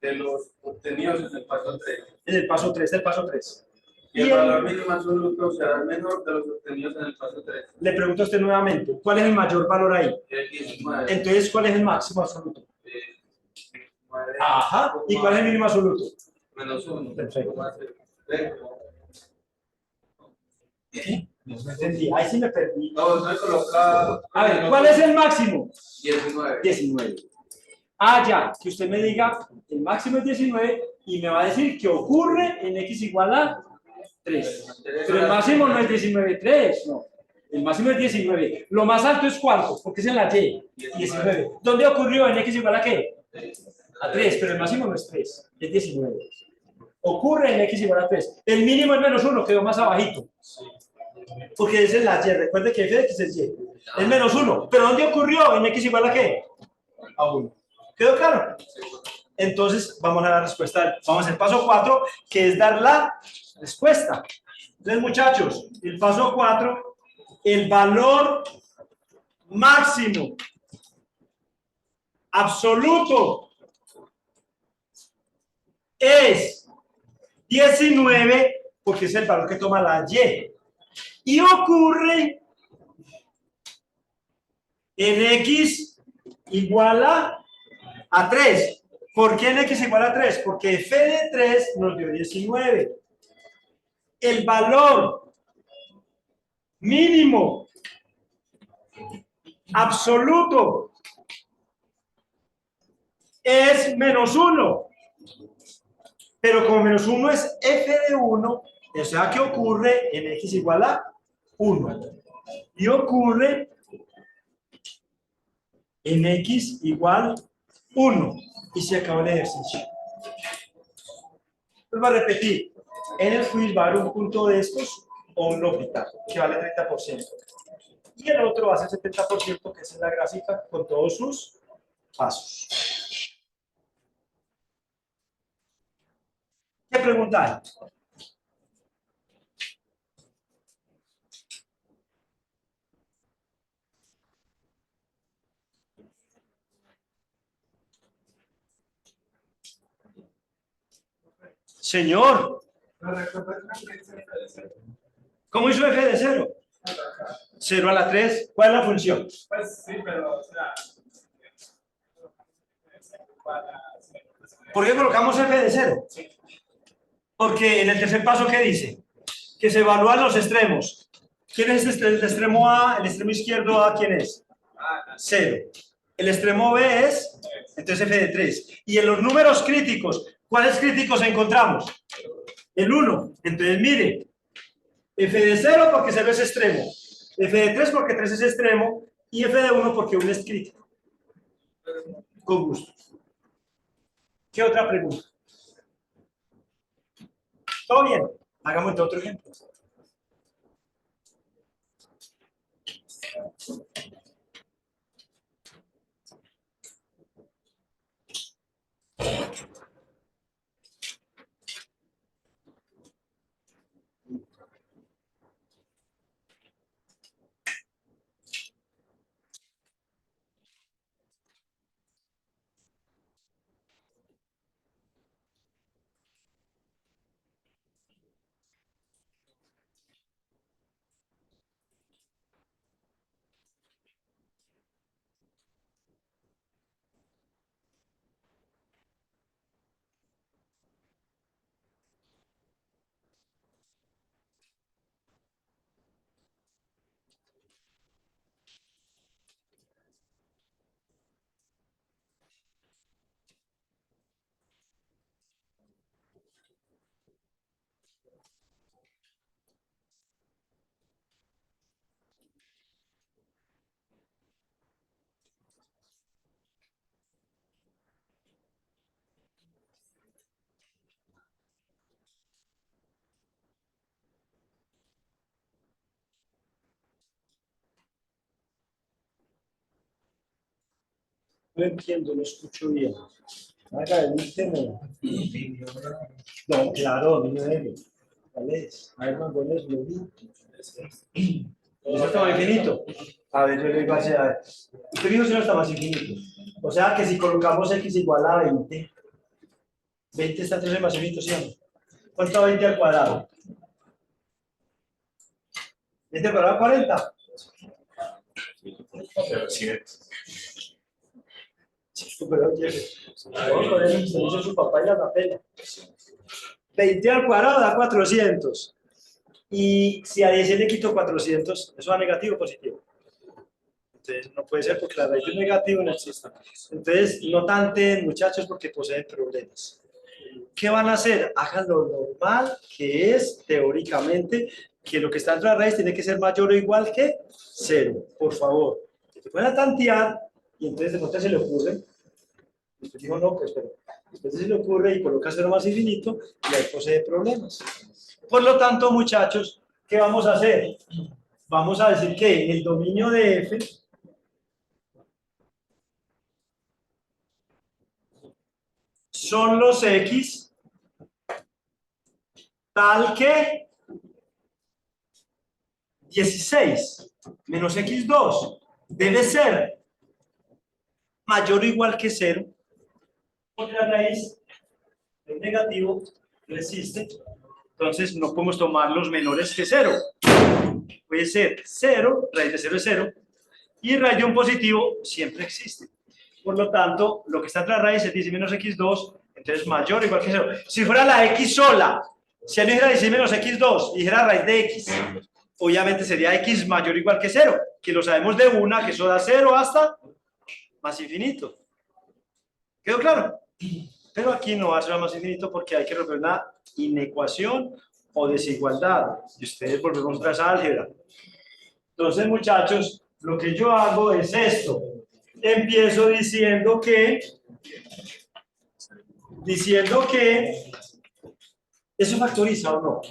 de los obtenidos en el paso 3. En el paso 3, del paso 3. Y el valor mínimo absoluto será el menor de los obtenidos en el paso 3. Le pregunto a usted nuevamente, ¿cuál es el mayor valor ahí? El 19. Entonces, ¿cuál es el máximo absoluto? 19. Ajá. ¿Y cuál es el mínimo absoluto? Menos 1. Perfecto. No entendí. Ahí sí me perdí. No, no he colocado. A ver, ¿cuál es el máximo? 19. 19. Ah, ya, que usted me diga, el máximo es 19 y me va a decir que ocurre en x igual a 3. Pero el máximo no es 19,3, no. El máximo es 19. Lo más alto es ¿cuánto? Porque es en la y. 19. ¿Dónde ocurrió en x igual a qué? A 3, pero el máximo no es 3, es 19. Ocurre en x igual a 3. El mínimo es menos 1, quedó más abajito. Porque es en la y. Recuerde que f de x es y. Es menos 1. ¿Pero dónde ocurrió en x igual a qué? A 1. ¿Quedó claro? Entonces, vamos a la respuesta. Vamos al paso 4, que es dar la respuesta. Entonces, muchachos, el paso 4, el valor máximo absoluto es 19, porque es el valor que toma la y. Y ocurre en x igual a 3. ¿Por qué en x igual a 3? Porque f de 3 nos dio 19. El valor mínimo absoluto es menos 1. Pero como menos 1 es f de 1, o sea que ocurre en x igual a 1. Y ocurre en x igual 1. Y se acabó el ejercicio. Vuelvo a repetir. En el quiz va a haber un punto de estos o un L'Hopital, que vale 30%. Y el otro va a ser 70%, que es en la gráfica, con todos sus pasos. ¿Qué pregunta hay? Señor, ¿cómo hizo f de 0? 0 a la 3, ¿cuál es la función? Pues sí, pero o sea, ¿Por qué colocamos f de 0? Porque en el tercer paso, ¿qué dice? Que se evalúan los extremos. ¿Quién es el extremo A? El extremo izquierdo A, ¿quién es? 0. El extremo B es, entonces f de 3. Y en los números críticos, ¿cuáles críticos encontramos? El 1. Entonces, mire, f de 0 porque 0 es extremo, f de 3 porque 3 es extremo, y f de 1 porque 1 es crítico. Con gusto. ¿Qué otra pregunta? ¿Todo bien? Hagamos otro ejemplo. No entiendo, no escucho bien. Haga el tema. No, claro, no debe. ¿Cuál es? A ver, ¿cuál es? Lo vi. ¿Eso está más infinito? A ver, yo le digo así, a ver. Usted dijo si no está más infinito. O sea que si colocamos x igual a 20, 20 está 3 más infinito, ¿sí o no? ¿Cuánto da 20 al cuadrado? 20 al cuadrado, 40. Pero oye, se hizo su papá y la pela. 20 al cuadrado da 400. Y si a 10 le quito 400, ¿eso da negativo o positivo? Entonces no puede ser porque la raíz de negativo no existe. Entonces no tanten, muchachos, porque poseen problemas. ¿Qué van a hacer? Hagan lo normal, que es teóricamente que lo que está dentro de la raíz tiene que ser mayor o igual que 0. Por favor, que te pueden tantear y entonces de pronto se le ocurre. Usted dijo no, pues pero después se le ocurre y coloca 0 más infinito y ahí posee problemas. Por lo tanto, muchachos, ¿qué vamos a hacer? Vamos a decir que el dominio de f son los x tal que 16 menos x2 debe ser mayor o igual que 0, porque la raíz del negativo no existe. Entonces no podemos tomar los menores que 0. Puede ser 0, raíz de 0 es 0, y raíz de un positivo siempre existe. Por lo tanto, lo que está entre la raíz es 10 menos x2, entonces mayor o igual que 0. Si fuera la x sola, si no dijera 10 menos x2 y dijera raíz de x, obviamente sería x mayor o igual que 0, que lo sabemos de una, que eso da 0 hasta más infinito. ¿Quedó claro? Pero aquí no va a ser más infinito porque hay que resolver una inecuación o desigualdad. Y ustedes volvemos otra vez a álgebra. Entonces, muchachos, lo que yo hago es esto. Empiezo diciendo que ¿eso factoriza o no?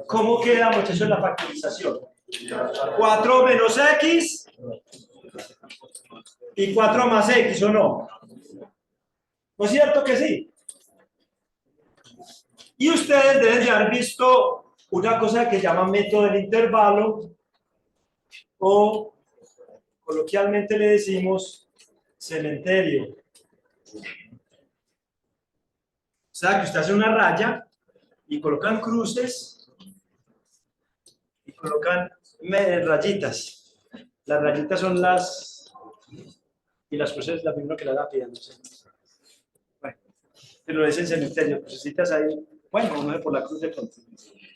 ¿Cómo queda, muchachos, la factorización? 4 menos x y 4 más x, ¿o no? ¿No es cierto que sí? Y ustedes deben de haber visto una cosa que llaman método del intervalo, o coloquialmente le decimos cementerio. O sea, que usted hace una raya y colocan cruces y colocan rayitas. Las rayitas son las... y las cruces la primera que la da no sé. Bueno, pero es en cementerio, crucecitas ahí. Bueno, no sé por la cruz de pronto.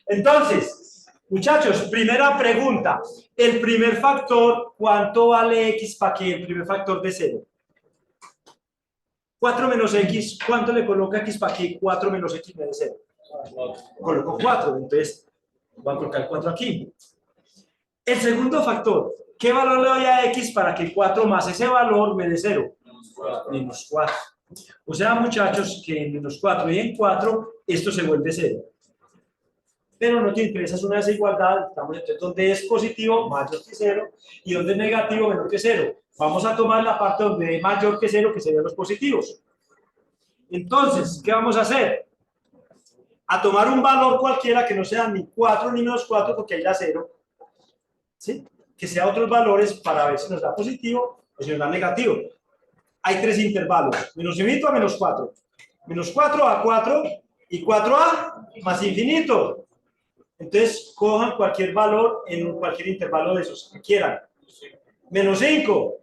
Entonces, muchachos, primera pregunta. El primer factor, ¿cuánto vale x para que el primer factor de 0? 4 menos x, ¿cuánto le coloca x para que 4 menos x me dé 0? Coloco 4, entonces voy a colocar 4 aquí. El segundo factor, ¿qué valor le doy a x para que 4 más ese valor me dé 0? Menos 4. O sea, muchachos, que en menos 4 y en 4, esto se vuelve 0. Pero no te interesa, es una desigualdad, estamos entonces donde es positivo mayor que 0 y donde es negativo menor que 0. Vamos a tomar la parte donde es mayor que 0, que serían los positivos. Entonces, ¿qué vamos a hacer? A tomar un valor cualquiera que no sea ni 4 ni menos 4, porque ahí da 0. ¿Sí? Que sea otros valores para ver si nos da positivo o si nos da negativo. Hay 3 intervalos, menos infinito a menos 4. Menos 4 a 4 y 4 a más infinito. Entonces, cojan cualquier valor en cualquier intervalo de esos que quieran. Menos 5.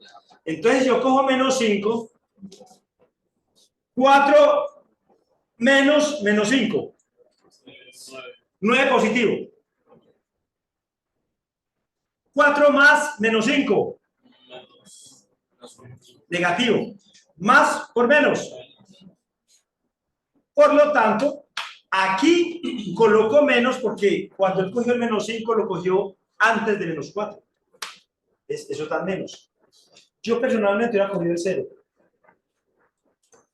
Entonces, yo cojo menos 5. 4 menos 5. 9 positivo. 4 más menos 5. Negativo. Más por menos. Por lo tanto, aquí coloco menos porque cuando él cogió el menos 5 lo cogió antes de menos 4. Eso está menos. Yo personalmente hubiera cogido el 0.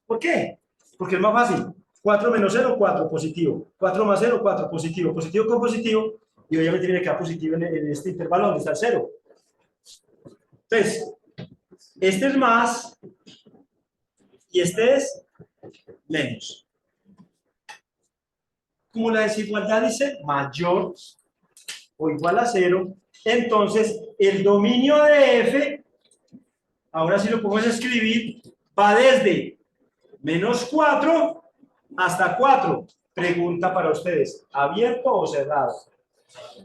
¿Por qué? Porque es más fácil. 4 menos 0, 4, positivo. 4 más 0, 4, positivo. Positivo con positivo. Y obviamente tiene que dar positivo en este intervalo donde está el 0. Entonces, Este es más y este es menos. Como la desigualdad dice mayor o igual a 0, entonces el dominio de f, ahora sí lo podemos escribir, va desde menos 4 hasta 4. Pregunta para ustedes, ¿abierto o cerrado?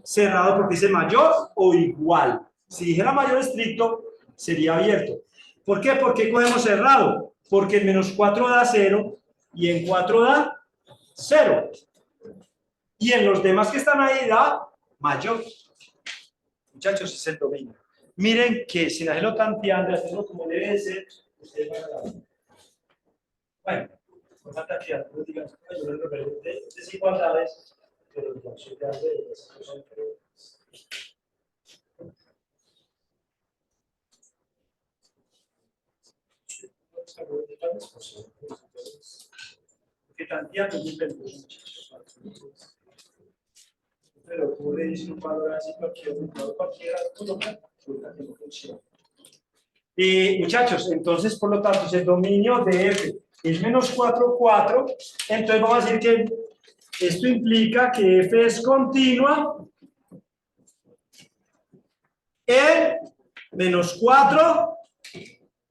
Cerrado porque dice mayor o igual. Si dijera mayor estricto, sería abierto. ¿Por qué? ¿Por qué cogemos cerrado? Porque en menos 4 da 0 y en 4 da 0. Y en los demás que están ahí da mayor. Muchachos, es el dominio. Miren que sin hacerlo tanteando, hacerlo como debe ser, ustedes van a dar. Bueno, no falta que algunos digan, yo no de desigualdades, pero la sociedad de esas cosas. Que tanteando es diferente. Pero tú le dices un valor así cualquiera, muchachos, entonces por lo tanto, si el dominio de f es menos 4, 4, entonces vamos a decir que esto implica que f es continua en menos 4,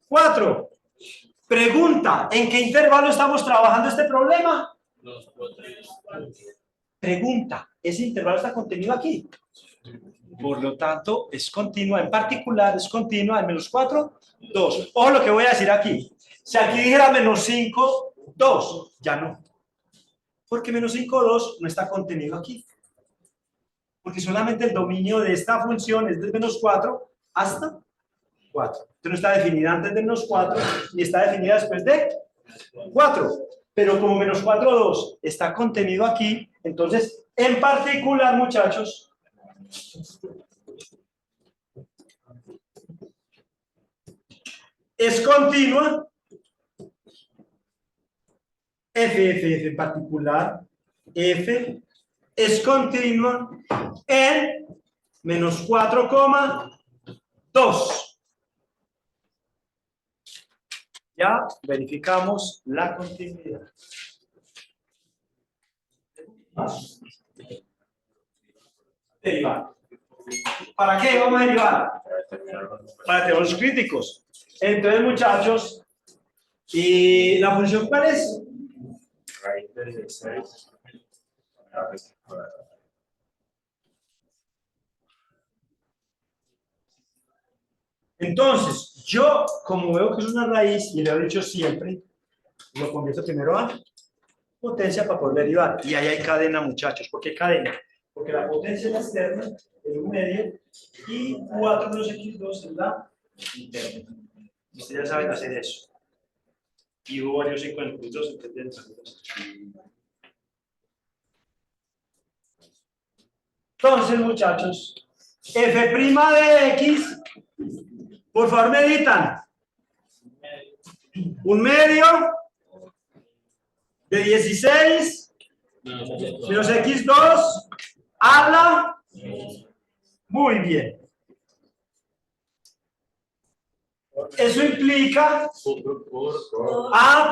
4. Pregunta, ¿en qué intervalo estamos trabajando este problema? Pregunta, ¿ese intervalo está contenido aquí? Por lo tanto, es continua, en particular es continua en menos 4, 2. Ojo lo que voy a decir aquí. Si aquí dijera menos 5, 2, ya no. Porque menos 5, 2 no está contenido aquí. Porque solamente el dominio de esta función es de menos 4 hasta 4. Entonces no está definida antes de menos 4 ni está definida después de 4. Pero como menos 4, 2 está contenido aquí, entonces, en particular, muchachos, es continua, f en particular, f es continua en menos 4,2. Ya verificamos la continuidad. Derivar. ¿Para qué vamos a derivar? Para teoremas críticos. Entonces, muchachos, ¿y la función cuál es? Raíz de 16. Entonces, yo, como veo que es una raíz, y le he dicho siempre, lo convierto primero a potencia para poder derivar. Y ahí hay cadena, muchachos. ¿Por qué cadena? Porque la potencia es la externa, el 1/2, y 4 menos x2 es la interna. Ustedes ya saben hacer eso. Y hubo varios encuentros, entonces, muchachos, f' de x, por favor, meditan. 1/2 de 16 menos x2 habla. Muy bien. Eso implica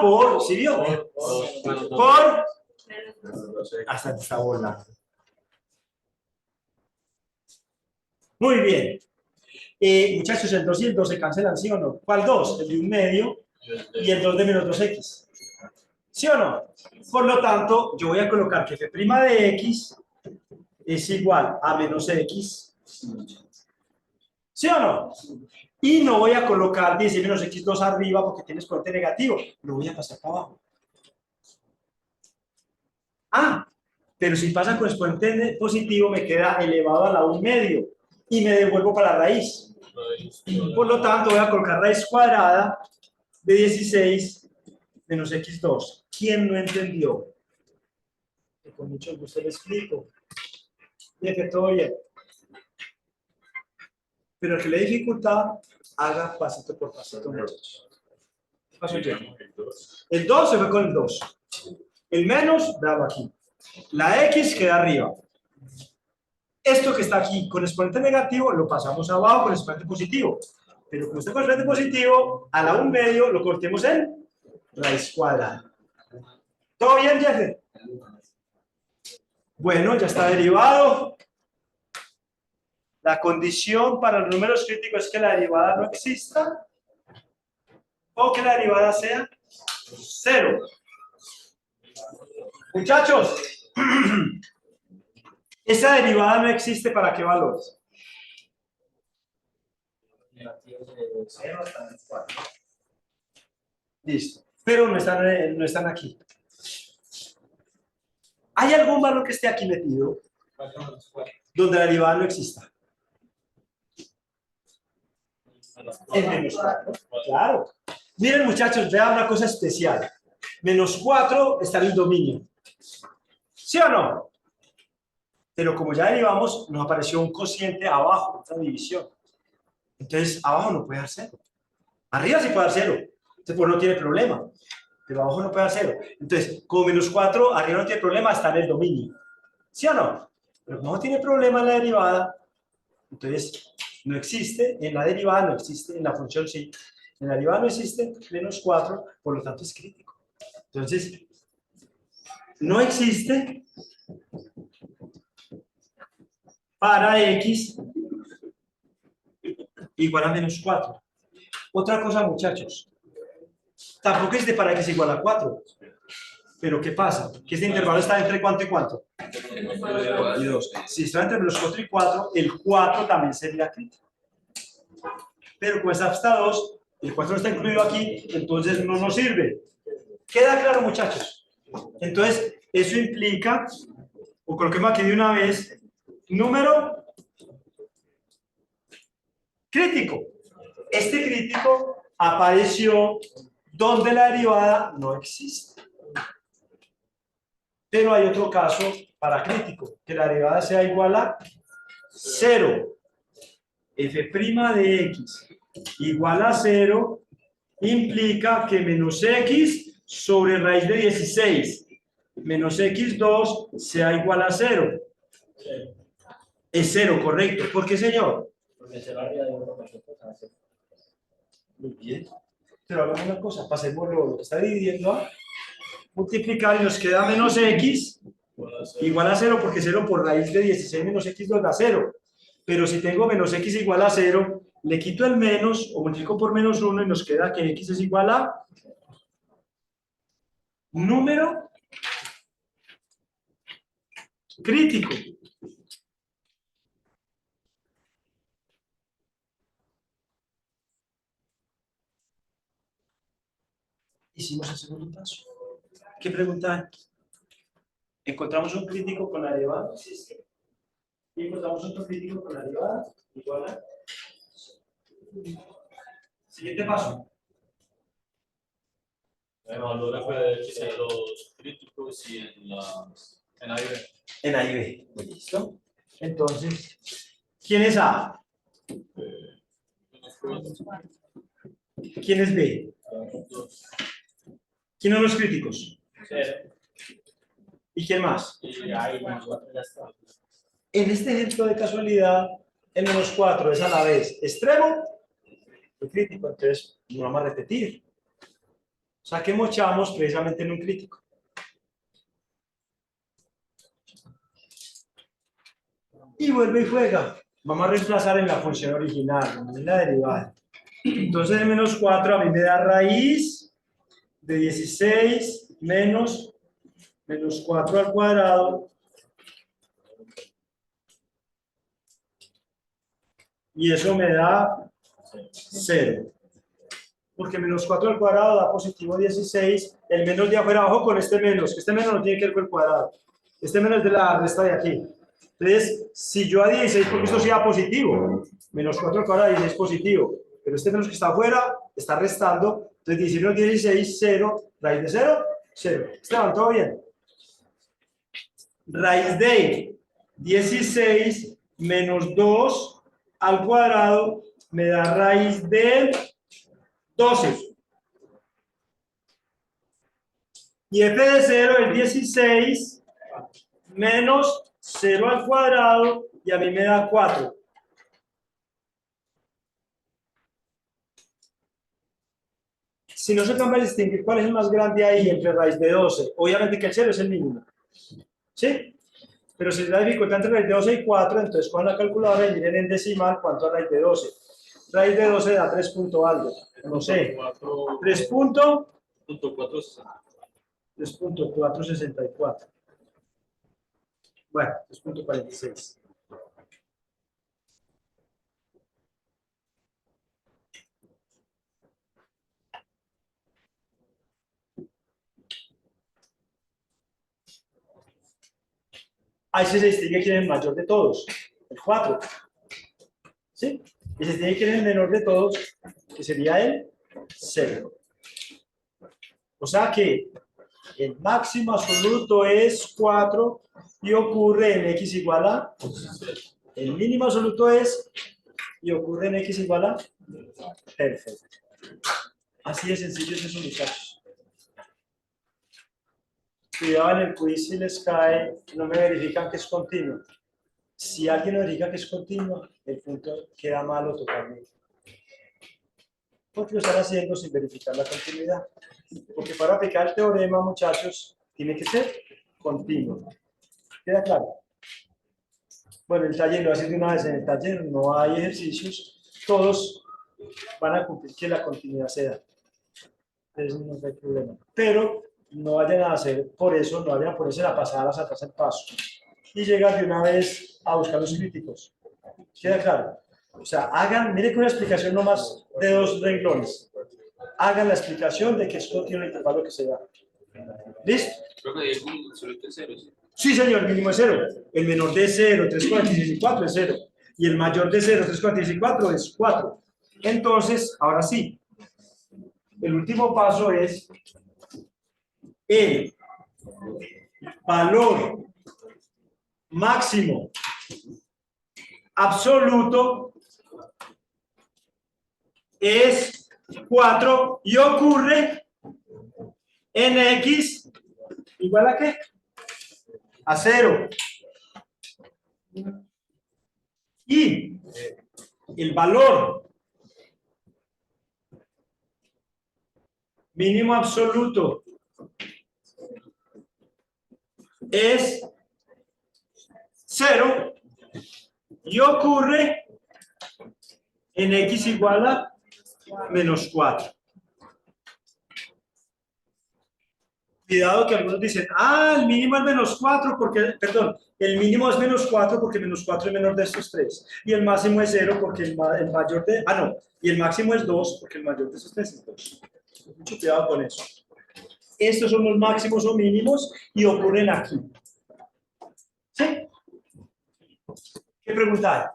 por, ¿sí vio? Por, hasta te está volando. Muy bien. Muchachos, el 2 y el 2 se cancelan, ¿sí o no? ¿Cuál 2? El de 1/2 y el 2 de menos 2x. ¿Sí o no? Por lo tanto, yo voy a colocar que f' de x es igual a menos x. ¿Sí o no? Y no voy a colocar 10 menos x2 arriba porque tiene exponente negativo. Lo voy a pasar para abajo. Ah, pero si pasa con exponente positivo me queda elevado a la 1/2 y me devuelvo para la raíz. Por lo tanto, voy a colocar raíz cuadrada de 16 menos x2. ¿Quién no entendió? Que con mucho gusto le explico. Y que todo bien. Pero el que le dificultad, haga pasito por pasito, muchachos. ¿Qué pasó ya? El 2 se fue con el 2. El menos, dado aquí. La x queda arriba. Esto que está aquí con exponente negativo lo pasamos abajo con exponente positivo. Pero como está con el frente positivo, a la 1/2 lo cortemos en raíz cuadrada. ¿Todo bien, Jeffer? Bueno, ya está derivado. La condición para los números críticos es que la derivada no exista o que la derivada sea 0. Muchachos, esa derivada no existe ¿para qué valor? Listo. Pero no están aquí. ¿Hay algún valor que esté aquí metido donde la derivada no exista? El menos 4. Claro. Miren, muchachos, vean una cosa especial. Menos 4 está en el dominio. ¿Sí o no? Pero como ya derivamos, nos apareció un cociente abajo, otra división. Entonces, abajo no puede dar 0. Arriba sí puede dar 0. Entonces, pues no tiene problema. Pero abajo no puede dar 0. Entonces, como menos 4, arriba no tiene problema, está en el dominio. ¿Sí o no? Pero como no tiene problema en la derivada, entonces no existe en la derivada, no existe en la función sí. En la derivada no existe menos 4, por lo tanto es crítico. Entonces, no existe para x igual a menos 4. Otra cosa, muchachos. Tampoco existe para x igual a 4. Pero ¿qué pasa? Que este intervalo está entre cuánto y cuánto. Y 2. Si está entre menos 4 y 4, el 4 también sería crítico. Pero como está hasta 2, el 4 no está incluido aquí, entonces no nos sirve. ¿Queda claro, muchachos? Entonces, eso implica, o coloquemos aquí de una vez, número crítico. Este crítico apareció donde la derivada no existe. Pero hay otro caso para crítico, que la derivada sea igual a 0. F' de x igual a 0 implica que menos x sobre raíz de 16 menos x2 sea igual a 0. Es 0, correcto. ¿Por qué, señor? Porque se va arriba de uno. Muy bien. Pero hagamos una cosa, pasemos lo que está dividiendo a multiplicar y nos queda menos x igual a 0, porque 0 por raíz de 16 menos x2 da 0. Pero si tengo menos x igual a 0, le quito el menos o multiplico por menos 1 y nos queda que x es igual a número crítico. Hicimos el segundo paso. ¿Qué pregunta? Encontramos un crítico con la derivada. Y encontramos otro crítico con la derivada igual a. Siguiente paso. El valor f de x en los críticos y en A y B. En A y B. ¿Listo? Entonces, ¿quién es A? ¿Quién es B? ¿Quién son los críticos? ¿Y quién más? Y ahí ya está. En este ejemplo de casualidad, el menos 4 es a la vez extremo y crítico. Entonces, no vamos a repetir. O sea, que mochamos precisamente en un crítico. Y vuelve y juega. Vamos a reemplazar en la función original, en la derivada. Entonces, el menos 4 a mí me da raíz de 16 menos 4 al cuadrado. Y eso me da 0. Porque menos 4 al cuadrado da positivo 16. El menos de afuera abajo con este menos, que este menos no tiene que ver con el cuadrado. Este menos es de la resta de aquí. Entonces, si yo a 16, porque esto sí da positivo, menos 4 al cuadrado es positivo, pero este menos que está afuera está restando, entonces 16 menos 16, 0, raíz de 0, 0. Esteban, ¿todo bien? Raíz de 16 menos 2 al cuadrado me da raíz de 12. Y f de 0 es 16 menos 0 al cuadrado y a mí me da 4. Si no se cambia a distinguir cuál es el más grande ahí entre raíz de 12, obviamente que el 0 es el mínimo. ¿Sí? Pero si es la dificultad entre raíz de 12 y 4, entonces con la calculadora y miren en decimal cuánto es raíz de 12. Raíz de 12 da 3 punto algo. No sé. 3 punto. 3.464. Bueno, 3.46. Ahí se distingue quién es el mayor de todos, el 4. ¿Sí? Y se distingue quién es el menor de todos, que sería el 0. O sea que el máximo absoluto es 4 y ocurre en x igual a. El mínimo absoluto es y ocurre en x igual a. Perfecto. Así de sencillo es eso, muchachos. Cuidado en el quiz si les cae, no me verifican que es continuo. Si alguien no verifica que es continuo, el punto queda malo totalmente. Porque lo están haciendo sin verificar la continuidad. Porque para aplicar el teorema, muchachos, tiene que ser continuo. ¿Queda claro? Bueno, el taller lo hacen de una vez. En el taller no hay ejercicios. Todos van a cumplir que la continuidad se da. Entonces no hay problema. Pero no vayan a hacer por eso, no vayan a ponerse la pasada, saltarse el paso. Y llegar de una vez a buscar los críticos. ¿Queda claro? O sea, hagan, miren que una explicación no más de 2 renglones. Hagan la explicación de que es continuo el intervalo que se da. ¿Listo? Creo que el mínimo absoluto es 0. Sí, señor, el mínimo es 0. El menor de 0, 3, 46 y 4 es 0. Y el mayor de 0, 3, 46 y 4 es 4. Entonces, ahora sí. El último paso es el valor máximo absoluto es 4 y ocurre en x igual a ¿qué? A 0. Y el valor mínimo absoluto es 0 y ocurre en x igual a menos 4. Cuidado que algunos dicen, el mínimo es menos 4 porque, perdón, el mínimo es menos 4 porque menos 4 es menor de estos 3. Y el máximo es 0 porque el mayor de, no, y el máximo es 2 porque el mayor de estos 3 es 2. Mucho cuidado con eso. Estos son los máximos o mínimos y ocurren aquí. ¿Sí? ¿Qué pregunta hay?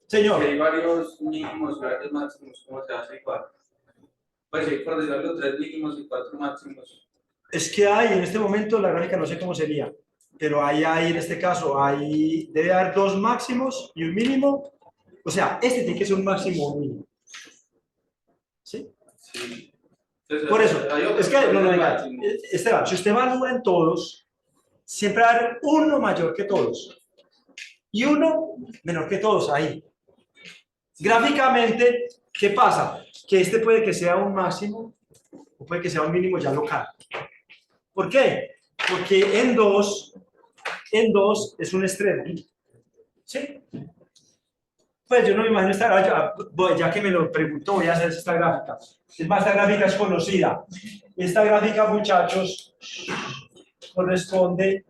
Señor. Si hay varios mínimos, varios máximos, ¿cómo se hace igual? Pues sí, por decirlo, 3 mínimos y 4 máximos. Es que hay, en este momento, la gráfica no sé cómo sería, pero hay en este caso, debe haber 2 máximos y un mínimo. O sea, este tiene que ser un máximo o un mínimo. ¿Sí? Sí. Entonces, Por eso, es que, máximo. Esteban, si usted evalúa en todos, siempre va a haber uno mayor que todos y uno menor que todos ahí. Gráficamente, ¿qué pasa? Que este puede que sea un máximo o puede que sea un mínimo ya local. ¿Por qué? Porque en 2 es un extremo. ¿Sí? Pues yo no me imagino esta gráfica, ya que me lo preguntó, voy a hacer esta gráfica. Es más, esta gráfica es conocida. Esta gráfica, muchachos, corresponde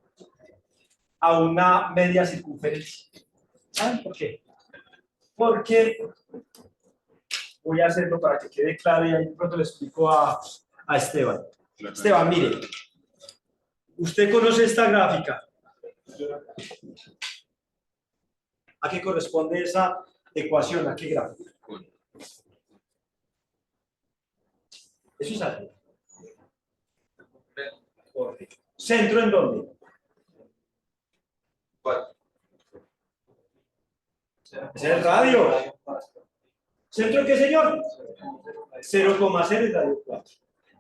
a una media circunferencia. ¿Saben por qué? Porque voy a hacerlo para que quede claro y ahí pronto le explico a Esteban. Esteban, mire, usted conoce esta gráfica. ¿A qué corresponde esa ecuación? ¿A qué gráfica? Eso es así. ¿Centro en dónde? 4. Ese es el radio. ¿Centro qué, señor? 0,0 es radio 4.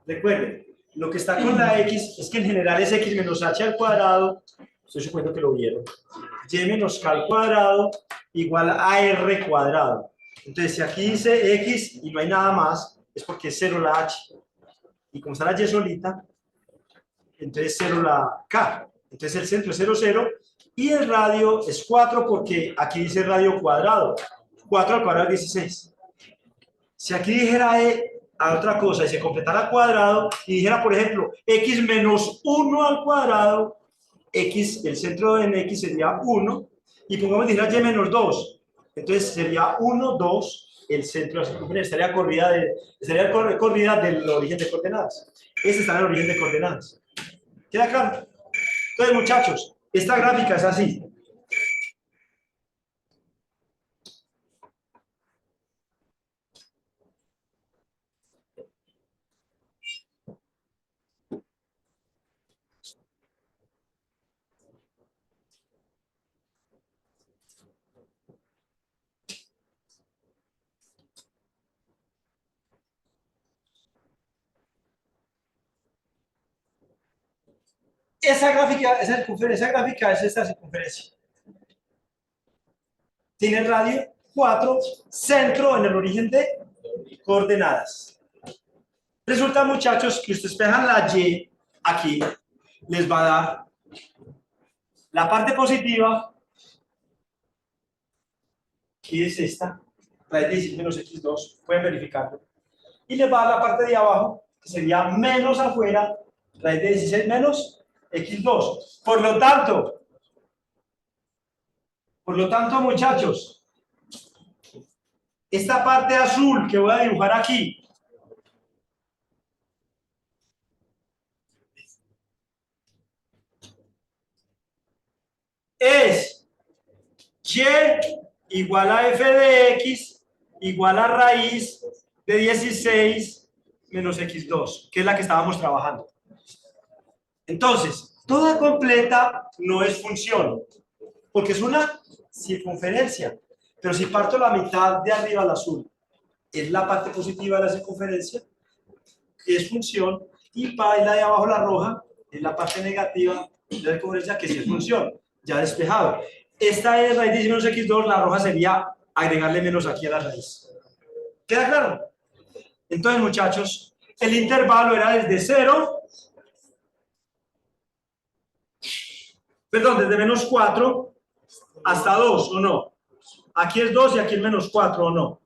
Recuerden, lo que está con la x es que en general es x menos h al cuadrado. Estoy suponiendo que lo vieron. Y menos k al cuadrado igual a r cuadrado. Entonces, si aquí dice X y no hay nada más, es porque es 0 la H. Y como está la Y solita, entonces 0 la K. Entonces el centro es 0, 0. Y el radio es 4 porque aquí dice radio cuadrado. 4 al cuadrado es 16. Si aquí dijera a otra cosa y se completara cuadrado y dijera, por ejemplo, X menos 1 al cuadrado, X, el centro en X sería 1. Y pongamos dijera Y menos 2. Entonces sería 1, 2, el centro de la circunferencia. Estaría corrida del origen de coordenadas. Este está en el origen de coordenadas. ¿Queda claro? Entonces, muchachos, esta gráfica es así. Esa gráfica es esta circunferencia. Tiene radio 4, centro en el origen de coordenadas. Resulta, muchachos, que ustedes pegan la Y aquí, les va a dar la parte positiva, que es esta, raíz de 16 menos x2, pueden verificarlo, y les va a dar la parte de abajo, que sería menos afuera, raíz de 16 menos x2. Por lo tanto, muchachos, esta parte azul que voy a dibujar aquí, es y igual a f de x igual a raíz de 16 menos x2, que es la que estábamos trabajando. Entonces, toda completa no es función, porque es una circunferencia. Pero si parto la mitad de arriba al azul, es la parte positiva de la circunferencia, que es función, y la de abajo, la roja, es la parte negativa de la circunferencia, que sí es función, ya despejado. Esta es raíz de menos x2, la roja sería agregarle menos aquí a la raíz. ¿Queda claro? Entonces, muchachos, el intervalo era desde 0, perdón, desde menos 4 hasta 2, ¿o no? Aquí es 2 y aquí es menos 4, ¿o no?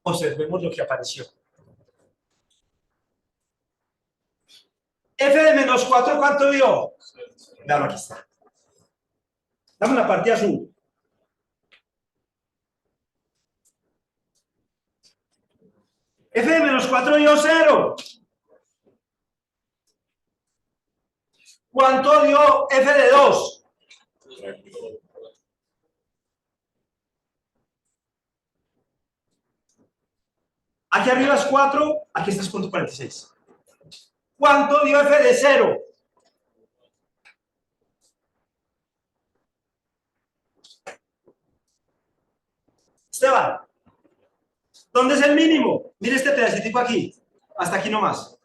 Observemos lo que apareció. F de menos 4, ¿cuánto dio? Vean, aquí está. Dame la parte azul. F de menos 4 dio 0. ¿Cuánto dio F de 2? Aquí arriba es 4, aquí está es punto 46. ¿Cuánto dio F de 0? Esteban, ¿dónde es el mínimo? Mire este pedacito aquí, hasta aquí nomás.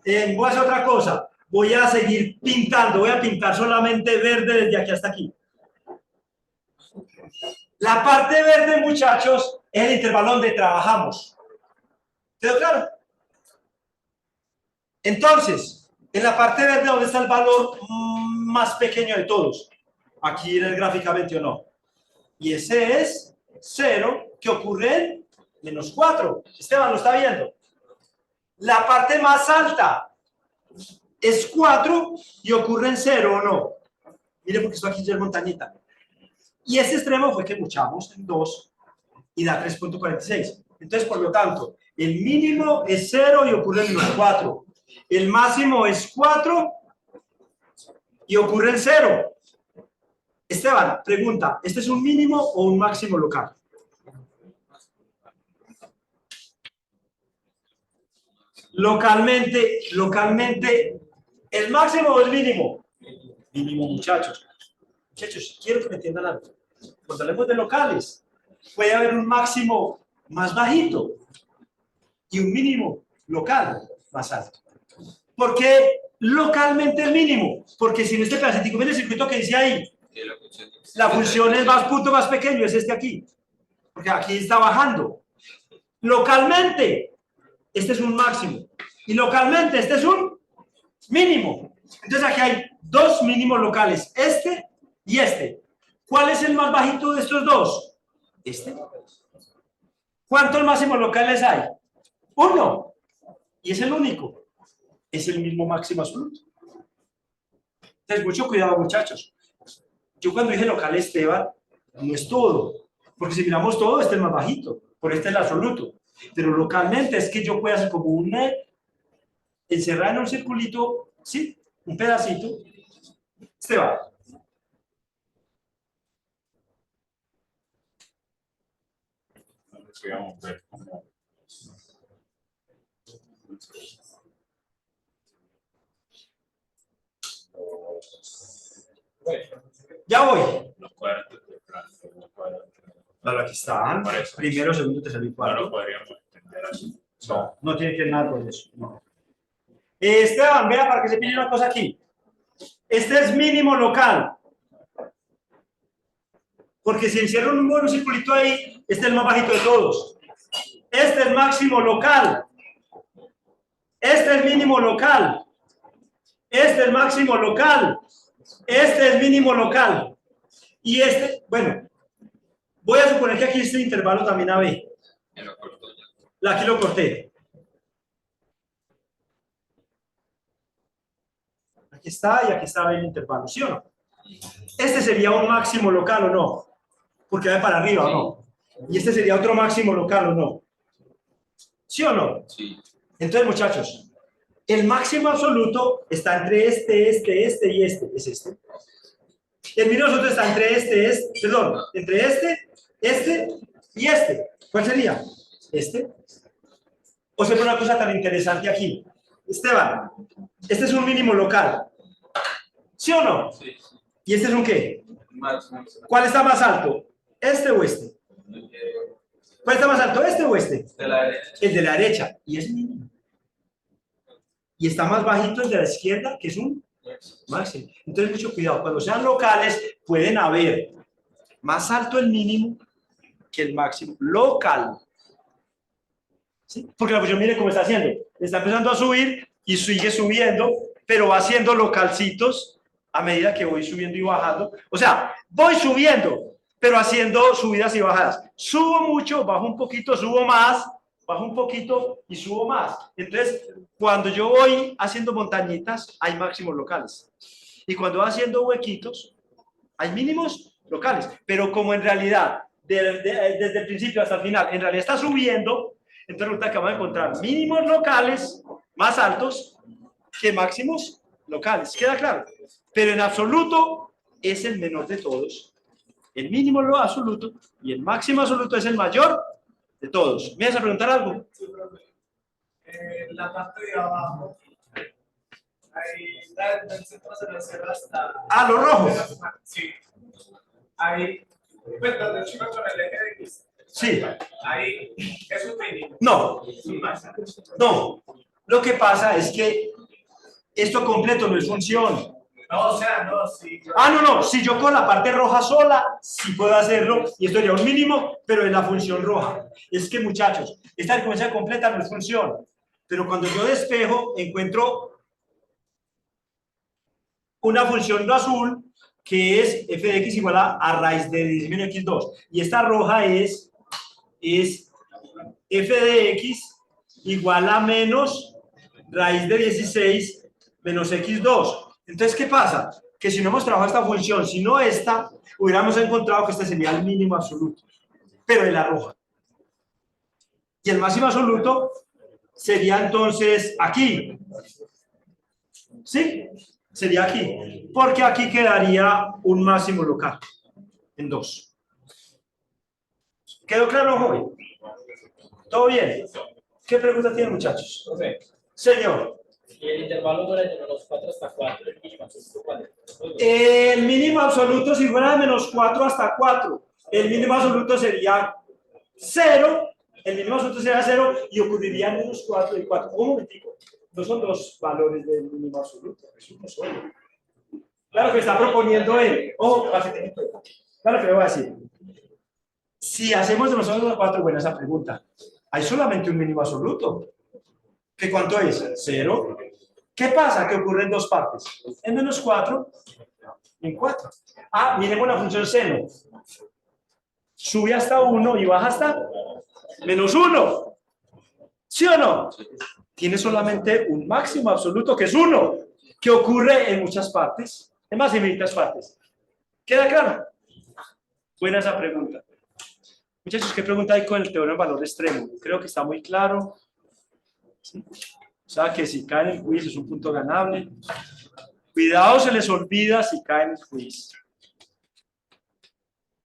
Voy a hacer otra cosa, voy a seguir pintando, voy a pintar solamente verde desde aquí hasta aquí. La parte verde, muchachos, es el intervalo donde trabajamos. ¿Quedó claro? Entonces, en la parte verde, ¿dónde está el valor más pequeño de todos? Aquí en el gráficamente o no. Y ese es 0, que ocurre en menos 4. Esteban, ¿lo está viendo? La parte más alta es 4 y ocurre en 0, ¿o no? Mire, porque esto aquí ya es montañita. Y ese extremo fue que muchamos en 2 y da 3.46. Entonces, por lo tanto, el mínimo es 0 y ocurre en menos 4. El máximo es 4 y ocurre en 0. Esteban, pregunta, ¿este es un mínimo o un máximo local? Localmente, ¿el máximo o el mínimo? Mínimo, muchachos. Muchachos, quiero que me entiendan algo. Cuando hablemos de locales, puede haber un máximo más bajito y un mínimo local más alto. ¿Por qué localmente el mínimo? Porque si en este pedacito, ven el circuito que dice ahí, La función es más punto más pequeño, es este aquí. Porque aquí está bajando. Localmente, este es un máximo. Y localmente, este es un mínimo. Entonces aquí hay dos mínimos locales, este y este. ¿Cuál es el más bajito de estos dos? Este. ¿Cuántos máximos locales hay? Uno. Y es el único. Es el mismo máximo absoluto. Entonces, mucho cuidado, muchachos. Yo cuando dije local Esteban, no es todo. Porque si miramos todo, este es más bajito. Por este es el absoluto. Pero localmente es que yo puedo hacer como una encerrada en un circulito, ¿sí? Un pedacito. Esteban. Podríamos ver cómo. Ya voy. Los cuartos de Francia, los cuadros. Claro, aquí están. Por eso. Primero, segundo, tercero y No cuarto. lo podríamos entender así. No, no tiene que ver nada con eso. No. Esteban, vea para que se pille una cosa aquí. Este es mínimo local. Porque si encierro un buen circulito ahí, este es el más bajito de todos. Este es máximo local. Este es mínimo local. Este es máximo local. Este es mínimo local. Y este, bueno, voy a suponer que aquí este intervalo también AB. Aquí lo corté. Aquí está y aquí está el intervalo, ¿sí o no? Este sería un máximo local o no, porque va para arriba o no. Y este sería otro máximo local o no. ¿Sí o no? Sí. Entonces, muchachos, el máximo absoluto está entre este y este. Es este. El mínimo absoluto está entre entre este y este. ¿Cuál sería? Este. O sea, una cosa tan interesante aquí. Esteban, este es un mínimo local. ¿Sí o no? Sí. ¿Y este es un qué? Máximo. ¿Cuál está más alto? ¿Este o este? ¿Cuál está más alto? ¿Este o este? De la derecha. El de la derecha. Y es mínimo. Y está más bajito el de la izquierda, que es un máximo. Entonces, mucho cuidado. Cuando sean locales, pueden haber más alto el mínimo que el máximo. Local. ¿Sí? Porque la función, mire cómo está haciendo. Está empezando a subir y sigue subiendo, pero va haciendo localcitos a medida que voy subiendo y bajando. O sea, voy subiendo, pero haciendo subidas y bajadas. Subo mucho, bajo un poquito, subo más, bajo un poquito y subo más. Entonces, cuando yo voy haciendo montañitas, hay máximos locales. Y cuando voy haciendo huequitos, hay mínimos locales. Pero como en realidad, desde el principio hasta el final, en realidad está subiendo, entonces resulta que vamos a encontrar mínimos locales más altos que máximos locales. ¿Queda claro? Pero en absoluto es el menor de todos. El mínimo lo absoluto y el máximo absoluto es el mayor de todos. ¿Me vas a preguntar algo? La parte de abajo, ahí el centro se lo cierra hasta. Ah, lo rojo. Sí. Ahí, pues donde chico con el eje de X. Sí. Ahí es un mínimo. No. Es un máximo. No. Lo que pasa es que esto completo no es función. No, o sea, no, sí. Ah, no. Si yo con la parte roja sola, sí puedo hacerlo. Y esto sería un mínimo, pero en la función roja. Es que, muchachos, esta frecuencia completa no es función. Pero cuando yo despejo, encuentro una función azul que es f de x igual a raíz de 10 menos x2. Y esta roja es f de x igual a menos raíz de 16 menos x2. Entonces, ¿qué pasa? Que si no hemos trabajado esta función, sino esta, hubiéramos encontrado que este sería el mínimo absoluto, pero de la roja. Y el máximo absoluto sería entonces aquí. ¿Sí? Sería aquí. Porque aquí quedaría un máximo local en 2. ¿Quedó claro, joven? ¿Todo bien? ¿Qué pregunta tienen, muchachos? Okay. Señor. Y el intervalo dura de menos 4 hasta 4, el mínimo absoluto, ¿cuál es? El mínimo absoluto, si fuera de menos 4 hasta 4, el mínimo absoluto sería 0, el mínimo absoluto sería 0 y ocurriría menos 4 y 4. Un momentico, no son dos valores del mínimo absoluto, es uno solo. Claro que está proponiendo él. Ojo, pase que Claro que le voy a decir. Si hacemos de los 2 a los 4, buena esa pregunta. Hay solamente un mínimo absoluto. ¿Qué cuánto es? 0. ¿Qué pasa? Que ocurre en 2 partes. En menos 4, en 4. Ah, miremos la función seno. Sube hasta 1 y baja hasta menos 1. ¿Sí o no? Tiene solamente un máximo absoluto que es 1, que ocurre en muchas partes, en más infinitas partes. ¿Queda claro? Buena esa pregunta. Muchachos, ¿qué pregunta hay con el teorema del valor extremo? Creo que está muy claro. ¿Sí? O sea que si cae en el quiz es un punto ganable. Cuidado, se les olvida si cae en el quiz.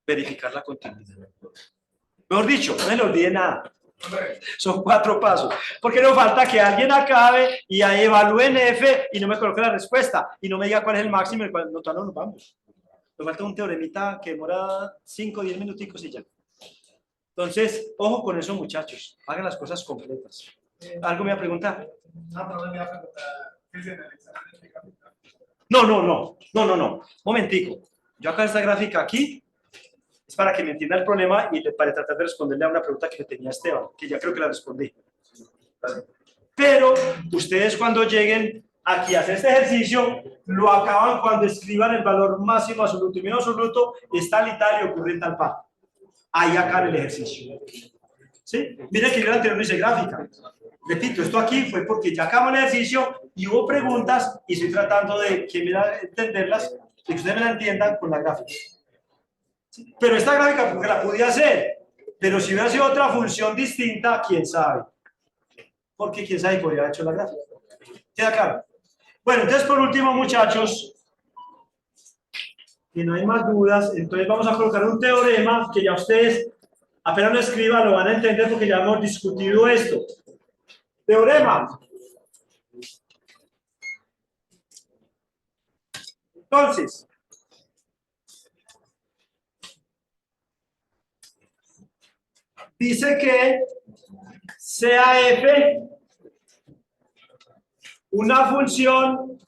Verificar la continuidad. Mejor dicho, no se le olvide nada. Son 4 pasos. Porque no falta que alguien acabe y ahí evalúe en F y no me coloque la respuesta y no me diga cuál es el máximo y cuál no, nos vamos. Nos falta un teoremita que demora 5 o 10 minuticos y ya. Entonces, ojo con eso, muchachos. Hagan las cosas completas. ¿Algo me va a preguntar? No, pero me voy a preguntar. ¿Qué es en el examen de capital? No. Momentico. Yo acá esta gráfica aquí es para que me entienda el problema y para tratar de responderle a una pregunta que le tenía Esteban, que ya creo que la respondí. Pero ustedes cuando lleguen aquí a hacer este ejercicio, lo acaban cuando escriban el valor máximo absoluto y mínimo absoluto, es tal y tal y ocurre en tal par. Ahí acá en el ejercicio. ¿Sí? Miren que yo en el anterior no hice gráfica. Repito, esto aquí fue porque ya acabó el ejercicio y hubo preguntas y estoy tratando de que me da entenderlas y que ustedes me la entiendan con la gráfica. ¿Sí? Pero esta gráfica porque la podía hacer, pero si hubiera sido otra función distinta, quién sabe. Porque quién sabe podría haber hecho la gráfica. ¿Queda claro? Bueno, entonces por último, muchachos, que no hay más dudas, entonces vamos a colocar un teorema que ya ustedes apenas lo escriban lo van a entender porque ya hemos discutido esto. Teorema. Entonces, dice que sea f una función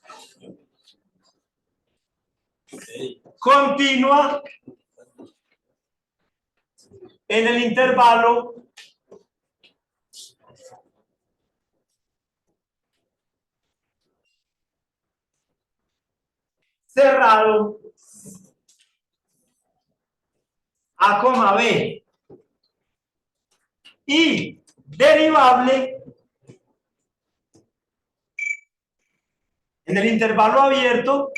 continua en el intervalo cerrado a, b y derivable en el intervalo abierto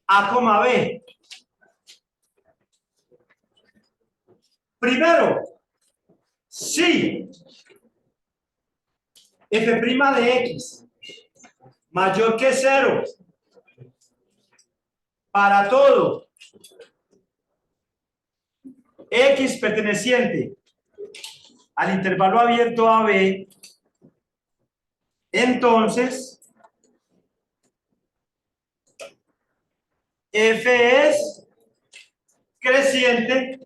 a, b. Primero, si f' de x mayor que 0 para todo x perteneciente al intervalo abierto AB, entonces f es creciente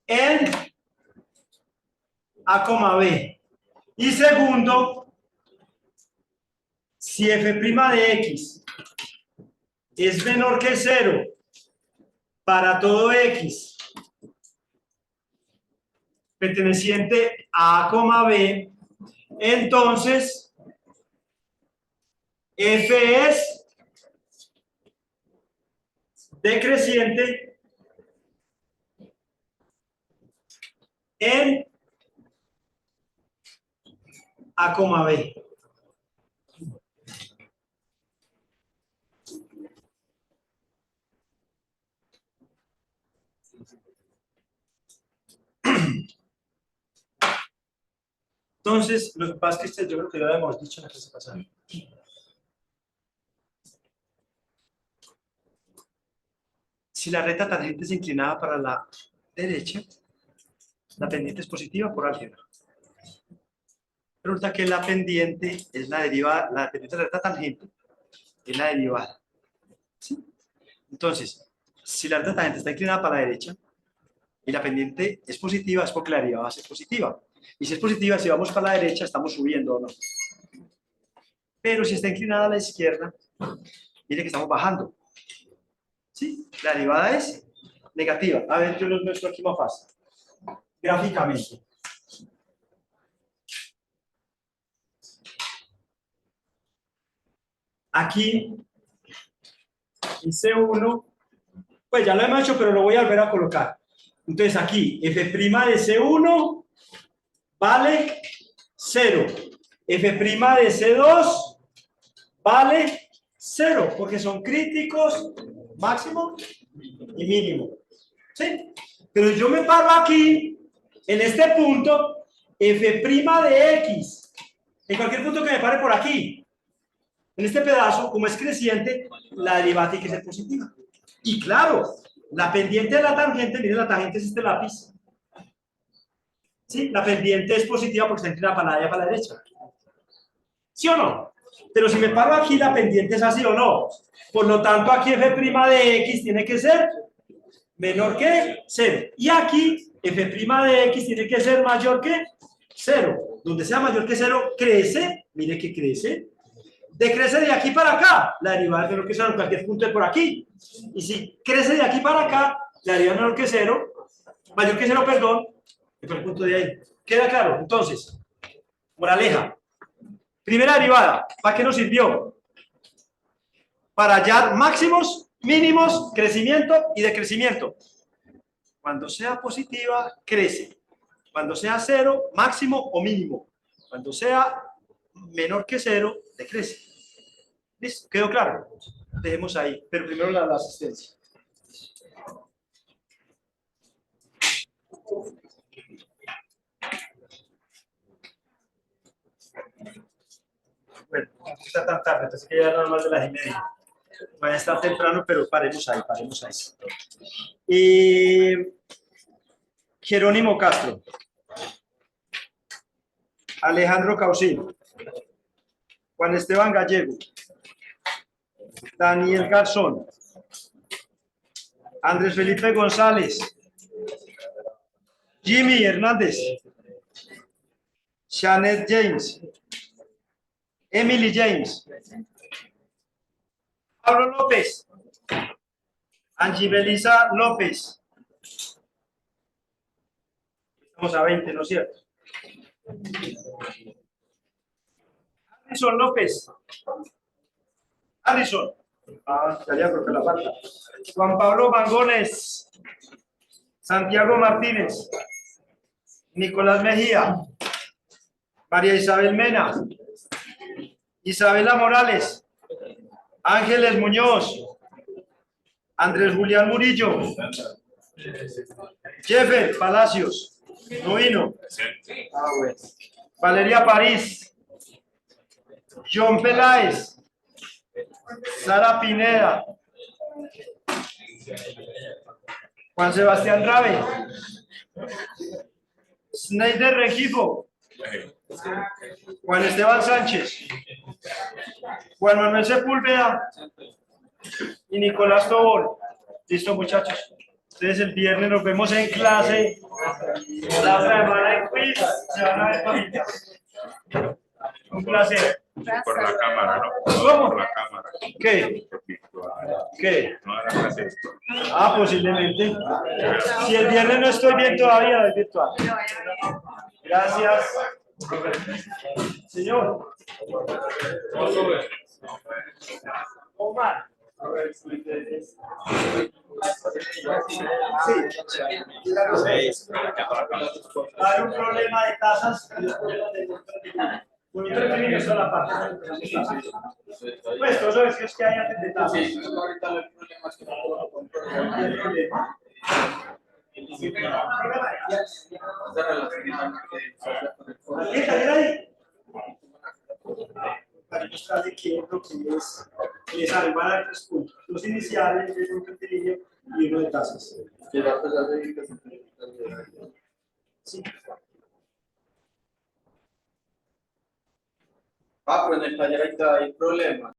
en a, b. Y segundo, si f' de x es menor que 0 para todo x perteneciente a, b, entonces f es decreciente en a, b. Entonces, lo que pasa es que yo creo que ya lo hemos dicho en la clase pasada. Si la recta tangente es inclinada para la derecha, la pendiente es positiva por álgebra. Resulta que la pendiente es la derivada, la pendiente de la recta tangente es la derivada. ¿Sí? Entonces, si la recta tangente está inclinada para la derecha, y la pendiente es positiva, es porque la derivada va a ser positiva. Y si es positiva, si vamos para la derecha, estamos subiendo o no. Pero si está inclinada a la izquierda, mire que estamos bajando. ¿Sí? La derivada es negativa. A ver, yo lo muestro aquí más fácil. Gráficamente. Aquí, en C1, pues ya lo hemos hecho, pero lo voy a volver a colocar. Entonces aquí, f' de C1 vale 0. F' de C2 vale 0, porque son críticos, máximo y mínimo. ¿Sí? Pero yo me paro aquí, en este punto, f' de X, en cualquier punto que me pare por aquí. En este pedazo, como es creciente, la derivada tiene que ser positiva. Y claro, la pendiente de la tangente, miren, la tangente es este lápiz. ¿Sí? La pendiente es positiva porque está inclinada para la derecha. ¿Sí o no? Pero si me paro aquí, la pendiente es así o no. Por lo tanto, aquí f' de X tiene que ser menor que 0. Y aquí, f' de X tiene que ser mayor que 0. Donde sea mayor que 0, crece. Mire que crece. Decrece de aquí para acá, la derivada es menor que 0 en cualquier punto de por aquí. Y si crece de aquí para acá, la derivada es menor que 0, mayor que 0, perdón, en el punto de ahí. ¿Queda claro? Entonces, moraleja. Primera derivada, ¿para qué nos sirvió? Para hallar máximos, mínimos, crecimiento y decrecimiento. Cuando sea positiva, crece. Cuando sea 0, máximo o mínimo. Cuando sea menor que 0, decrece. ¿Listo? ¿Quedó claro? Dejemos ahí, pero primero la asistencia. Bueno, no está tan tarde, entonces que ya no más de las 1:30. Vaya a estar temprano, pero paremos ahí, paremos ahí. Jerónimo Castro. Alejandro Caucil. Juan Esteban Gallego. Daniel Garzón. Andrés Felipe González. Jimmy Hernández. Janet James. Emily James. Pablo López. Angie Belisa López. Estamos a 20, ¿no es cierto? Harrison López. Harrison. Ya creo que la falta. Juan Pablo Mangones. Santiago Martínez. Nicolás Mejía. María Isabel Mena. Isabela Morales. Ángeles Muñoz. Andrés Julián Murillo. Jeffer Palacios. No vino. Bueno. Valeria París. John Peláez. Sara Pineda. Juan Sebastián Rabe. Sneider Regifo. Juan Esteban Sánchez. Juan Manuel Sepúlveda. Y Nicolás Tobol. Listo, muchachos. Entonces el viernes nos vemos en clase. La otra semana en quiz. Se van a ver bonitas. Un placer. Por la cámara, ¿no? ¿Cómo? Por la cámara. ¿Qué? Por virtual. ¿Qué? No era clase esto. Posiblemente. Si el viernes no estoy bien todavía, es virtual. Gracias. Señor. Omar. Sí. Hay un problema de tasas. Bonito el eso la parte. Pues todos los ejercicios que hay antes de tasas. Sí, ahorita el problema es que no lo controlo. El problema. ¿Qué taller ahí? Para mostrarle qué es lo que es. Les van a dar 3 puntos. 2 iniciales, un cantilillo y 1 de tasas. Sí. Pero en el taller ahí está el problema.